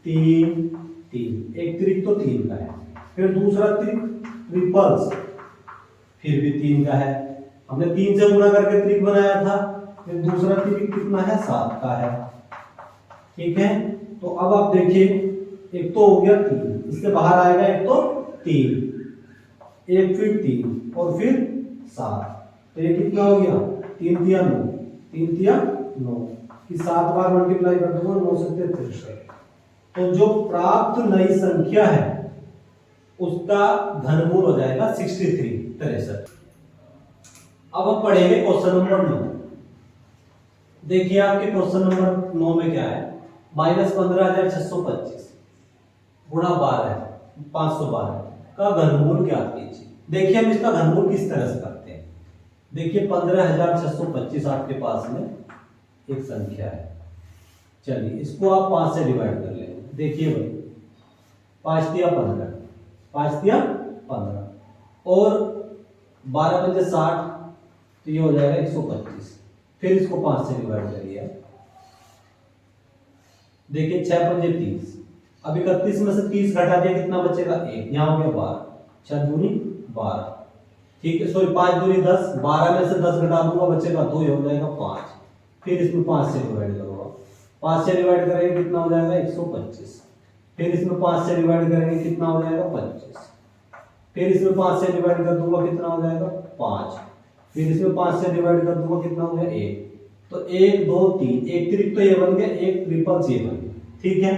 3 3, एक त्रिक तो 3 का है, फिर दूसरा त्रिक ट्रिपल्स फिर भी 3 का है, हमने 3 से गुणा करके त्रिक बनाया था, फिर दूसरा त्रिक कितना है 7 का है, ठीक है। तो अब आप देखिए एक तो हो गया 3, इससे बाहर आएगा एक तो 3, एक फिर 3 और फिर 7, तो ये कितना हो गया 3 तिया 9, 3 तिया 9 की 7 बार मल्टीप्लाई कर दूंगा 9 से 63, तो जो प्राप्त नई संख्या है उसका घनमूल हो जाएगा 63। अब हम पढ़ेंगे क्वेश्चन नंबर 9। देखिए आपके क्वेश्चन नंबर 9 में क्या है, -15,625 गुणा 512 का घनमूल ज्ञात कीजिए। देखिए हम इसका घनमूल किस तरह से करते हैं, देखिए 15,625 आपके पास में एक संख्या है, चलिए इसको आप 5 से डिवाइड कर लेंगे। देखिए भाई 5 तिया 15, 5 तिया 15 और 12 पंजे 60, तो ये हो जाएगा 125, फिर इसको 5 से डिवाइड करिए। देखिए 6 पंजे 30, अब 31 में से 30 घटा दिया कितना बचेगा 1, यहाँ हो गया 12, 6 दूनी 12, ठीक है, सॉरी 5 दूनी 10, 12 में से 10 घटा दूंगा बचेगा 2, ये हो जाएगा 5, फिर इसमें 5 से डिवाइड करूंगा, 5 से डिवाइड करेंगे कितना हो जाएगा 125, फिर इसमें 5 से डिवाइड करेंगे कितना हो जाएगा 25, फिर इसमें 5 से डिवाइड कर दूंगा कितना हो जाएगा 5, फिर इसमें 5 से डिवाइड कर दूंगा कितना हो गया 1, तो 1 2 3, एक त्रिक तो ये बन गया, एक ट्रिपल्स ये बन गया, ठीक है।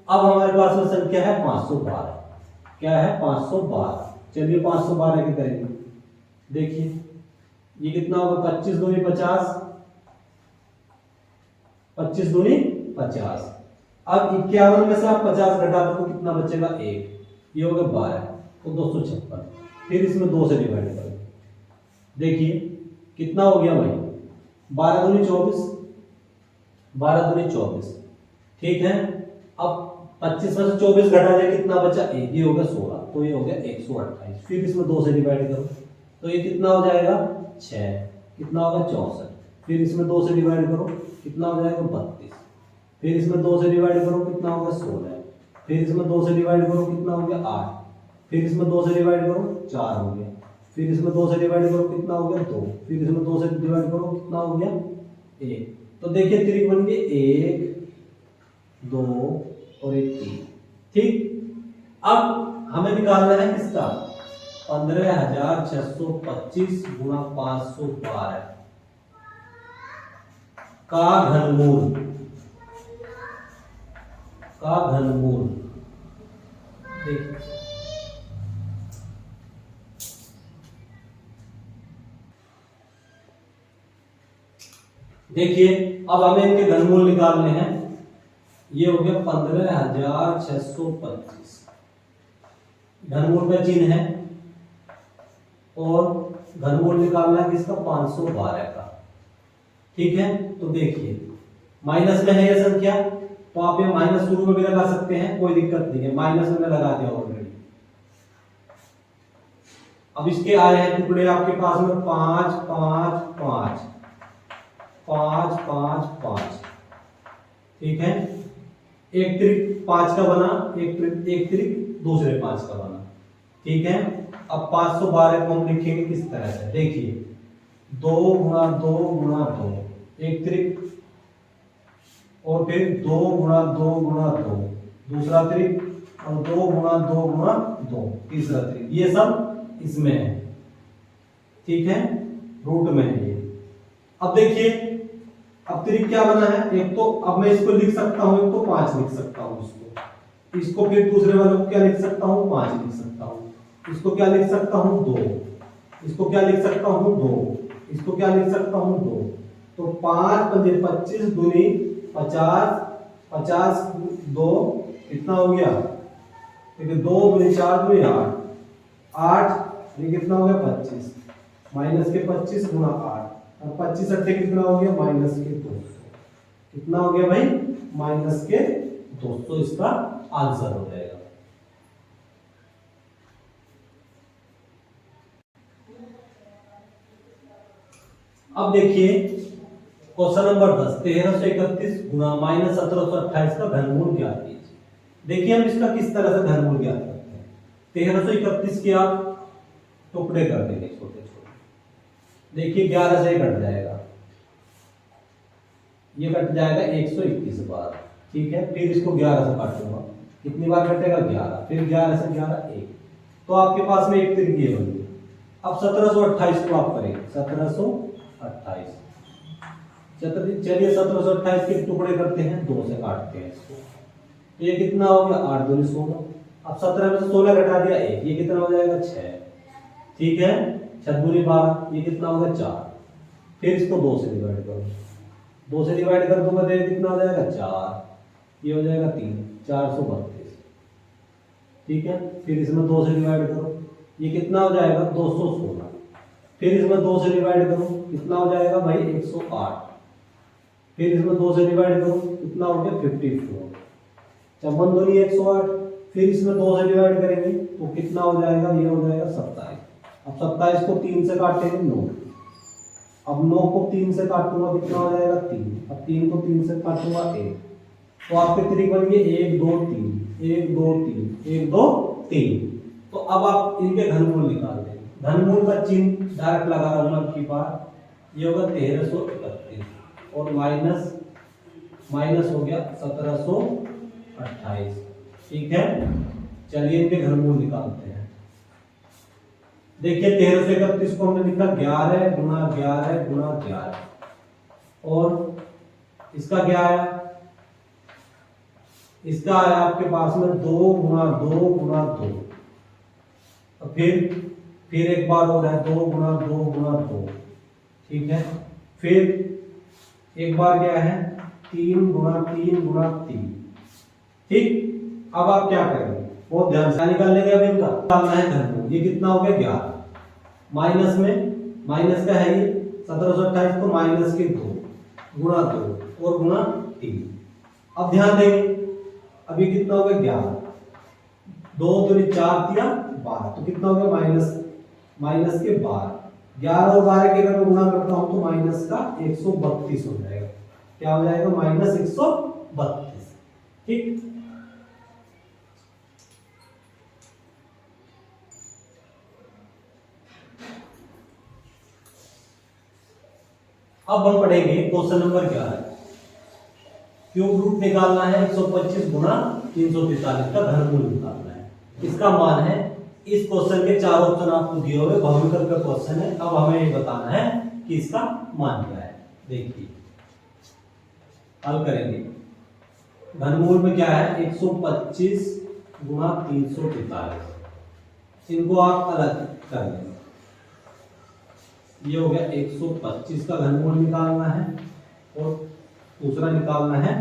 अब हमारे पास में संख्या है 512, क्या है 512, चलिए 512 की करेंगे। देखिए ये कितना होगा 25 दूनी 50, 25 दूनी 50। अब 51 में से आप 50 घटा दो तो कितना बचेगा 1, ये हो गया 12 तो 256। फिर इसमें 2 से डिवाइड करो, देखिए कितना हो गया भाई 12 दूनी 24, 12 दूनी 24, ठीक है। अब 25 में से 24 घटा जाए कितना बचा 1, ये हो गया 16, तो ये हो गया 128। फिर इसमें 2 से डिवाइड करो तो ये कितना हो जाएगा 6, कितना होगा 64। फिर इसमें 2 से डिवाइड करो कितना हो जाएगा 32। फिर इसमें 2 से डिवाइड करो कितना हो गया 16। फिर इसमें 2 से डिवाइड करो कितना हो गया 8। फिर इसमें 2 से डिवाइड करो 4 हो गया। फिर इसमें 2 से डिवाइड करो कितना हो गया 2। फिर इसमें 2 से डिवाइड करो कितना हो गया 1। तो देखिए त्रिक बन गए 1 2 और 1 3, ठीक। अब हमें निकालना है किसका 15,625 गुणा 512 का घनमूल, का घनमूल। देखिए अब हमें इनके घनमूल निकालने हैं। ये हो गया 15,625, घनमूल का चिन्ह है और घनमूल निकालना है किसका 512 का, ठीक है। तो देखिए माइनस में है ये संख्या तो आप ये माइनस शुरू में भी लगा सकते हैं, कोई दिक्कत नहीं है, माइनस में लगा दिया ऑलरेडी। अब इसके आए हैं टुकड़े आपके पास में 5 5 5 5 5 5, ठीक है। एक त्रिक 5 का बना, एक त्रिक दूसरे 5 का बना, ठीक है। अब 512 को हम लिखेंगे किस तरह से, देखिए 2 गुणा 2 गुणा 2 एक त्रिक, और फिर 2 गुणा 2 गुणा 2 दूसरा त्रिक, और 2 गुणा 2 गुणा 2 तीसरा त्रिक। ये सब इसमें है, ठीक है, रूट में है ये। अब देखिए अब त्रिक क्या बना है, एक तो अब मैं इसको लिख सकता हूं, एक तो 5 लिख सकता हूं इसको फिर दूसरे वालों को क्या लिख सकता हूं 5 लिख सकता हूं, इसको क्या लिख सकता हूं 2, इसको क्या लिख सकता हूं 2, इसको क्या लिख सकता हूं 2। तो 5 पंजे 25 दूनी 50, 50 2 कितना हो गया, देखिए 2 दूनी 4 दूनी 8, 8 ये कितना हो गया 25, माइनस के 25 गुणा 8, और 25 अट्ठे कितना हो गया माइनस के 200, कितना हो गया भाई माइनस के 200, इसका आंसर हो जाएगा। अब देखिए क्वेश्चन नंबर 10, 1331 गुणा माइनस 1728 का घनमूल ज्ञात कीजिए। देखिए हम इसका किस तरह से घनमूल ज्ञात करते हैं। 1331 के आप टुकड़े कर देंगे छोटे छोटे, देखिए 11 से कट जाएगा, ये कट जाएगा 121 बार, ठीक है। फिर इसको 11 से काटूंगा, कितनी बार कटेगा 11, फिर 11 से 11 1, तो आपके पास में एक त्रिक ये बन गई। अब 1728 को आप करेंगे 1728, चलिए 1728 के टुकड़े करते हैं, 2 से काटते हैं इसको, तो ये कितना हो गया 8 दूनी 16। अब 17 में से 16 घटा दिया 1, ये कितना हो जाएगा 6, ठीक है। 6 दूनी 12, ये कितना होगा 4। फिर इसको 2 से डिवाइड करो, 2 से डिवाइड कर दूंगा तो ये कितना हो जाएगा 4, ये हो जाएगा 3, 432, ठीक है। फिर इसमें 2 से डिवाइड करो, ये कितना हो जाएगा 216। फिर इसमें 2 से डिवाइड करो कितना हो जाएगा भाई 108। फिर इसमें 2 से डिवाइड करो कितना हो गया 54, 54 दूनी 108। फिर इसमें 2 से डिवाइड करेंगे तो कितना हो जाएगा, ये हो जाएगा 27। अब 27 को 3 से काटेंगे 9, अब 9 को 3 से काटूंगा कितना हो जाएगा 3, अब 3 को 3 से काटूंगा 1, तो आपके त्रिक बन गए 1 2 3 1 2 3 1 2 3। तो अब आप इनके घनमूल निकाल देंगे, घनमूल का चिन्ह डायरेक्ट लगा रहा हूं आपकी बात, ये होगा 1331 और माइनस माइनस हो गया 1728, ठीक है। चलिए इनके घनमूल निकालते हैं। देखिए 1331 को हमने लिखा 11 गुणा 11 गुणा 11, और इसका क्या आया, इसका आया आपके पास में 2 गुणा 2 गुणा 2, फिर एक बार हो रहा है 2 गुणा 2 गुणा 2, ठीक है। फिर एक बार क्या है 3 गुणा 3 गुणा 3, ठीक। अब आप क्या करेंगे, बहुत ध्यान से निकाल लेंगे। अब इनका निकालना है घनमूल। ये कितना हो गया 11, माइनस में माइनस का है ये 1728, तो माइनस के 2 गुणा 2 और गुणा 3। अब ध्यान देंगे, अभी कितना हो गया 11, 2 दूनी 4 दिया 12, तो कितना हो गया माइनस के 12। 11 और 12 के अगर मैं गुणा करता हूं तो माइनस का 132 हो जाएगा। क्या हो जाएगा माइनस 132, ठीक। अब हम पढ़ेंगे क्वेश्चन नंबर क्या है। क्यूब रूट निकालना है 125 गुणा 343 का घनमूल निकालना है। इसका मान है, इस क्वेश्चन के 4 ऑप्शन आपको दिए हुए, बहुविकल्प का क्वेश्चन है। अब हमें ये बताना है कि इसका मान क्या है। देखिए हल करेंगे। घनमूल में क्या है 125 गुणा 343, इनको आप अलग कर लेंगे। ये हो गया 125 का घनमूल निकालना है और दूसरा निकालना है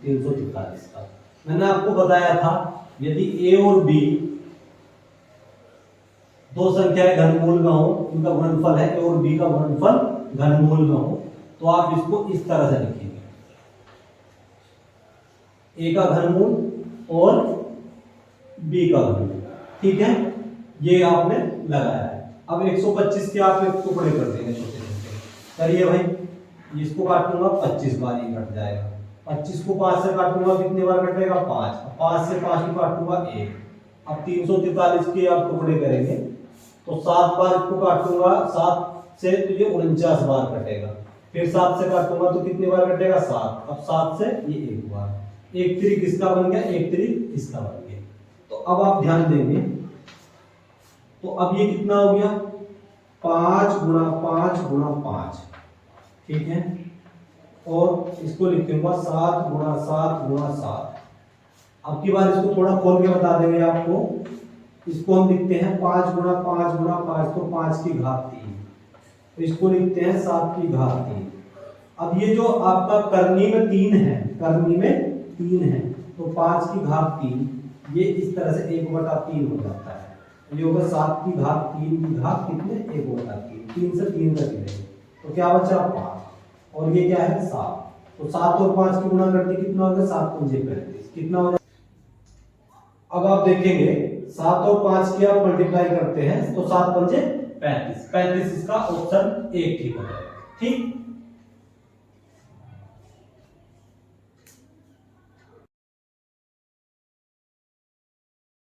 343 का। मैंने आपको बताया था यदि a और b दो संख्याएं घनमूल में हो, उनका गुणनफल है a और b का गुणनफल घनमूल में हो, तो आप इसको इस तरह से लिखेंगे, a का घनमूल और b का घनमूल, ठीक है। ये आपने लगाया है। अब 125 के आप एक टुकड़े कर देंगे छोटे छोटे, करिए भाई। इसको काटूंगा 25 बार, ये कट जाएगा। 25 को 5 से काटूंगा, कितने बार कटेगा 5। 5 से 5 को काटूंगा 1। अब 343 के आप टुकड़े करेंगे तो 7 बार इसको काटूंगा, 7 से तो ये 49 बार कटेगा। फिर 7 से काटूंगा तो कितने बार कटेगा 7। अब 7 से ये 1 बार, 1 3 किसका बन गया, 1 3 इसका बन गया। तो अब आप ध्यान देंगे, तो अब ये कितना हो गया 5 गुणा 5 गुणा 5, ठीक है। और इसको लिखूंगा 7 गुणा 7 गुणा 7। अब की बार इसको थोड़ा खोल के बता देंगे आपको। इसको हम लिखते हैं 5 गुणा 5 गुणा 5, तो 5 की घात 3। तो इसको लिखते हैं 7 की घात 3। अब ये जो आपका करनी में 3 है, करनी में 3 है, तो 5 की घात 3 ये इस तरह से 1/3 हो जाता है। ये होगा 7 की घात 3 की घात कितने 1/3, 3 से 3 तक गिरेंगे तो क्या बचा 5, और ये क्या है 7। तो 7 और 5 की गुणा करते कितना होगा 7 पंजे 35, कितना हो जाएगा। अब आप देखेंगे 7 और 5 की आप मल्टीप्लाई करते हैं तो 7 पंजे 35, 35 इसका ऑप्शन 1 ठीक हो जाएगा, ठीक।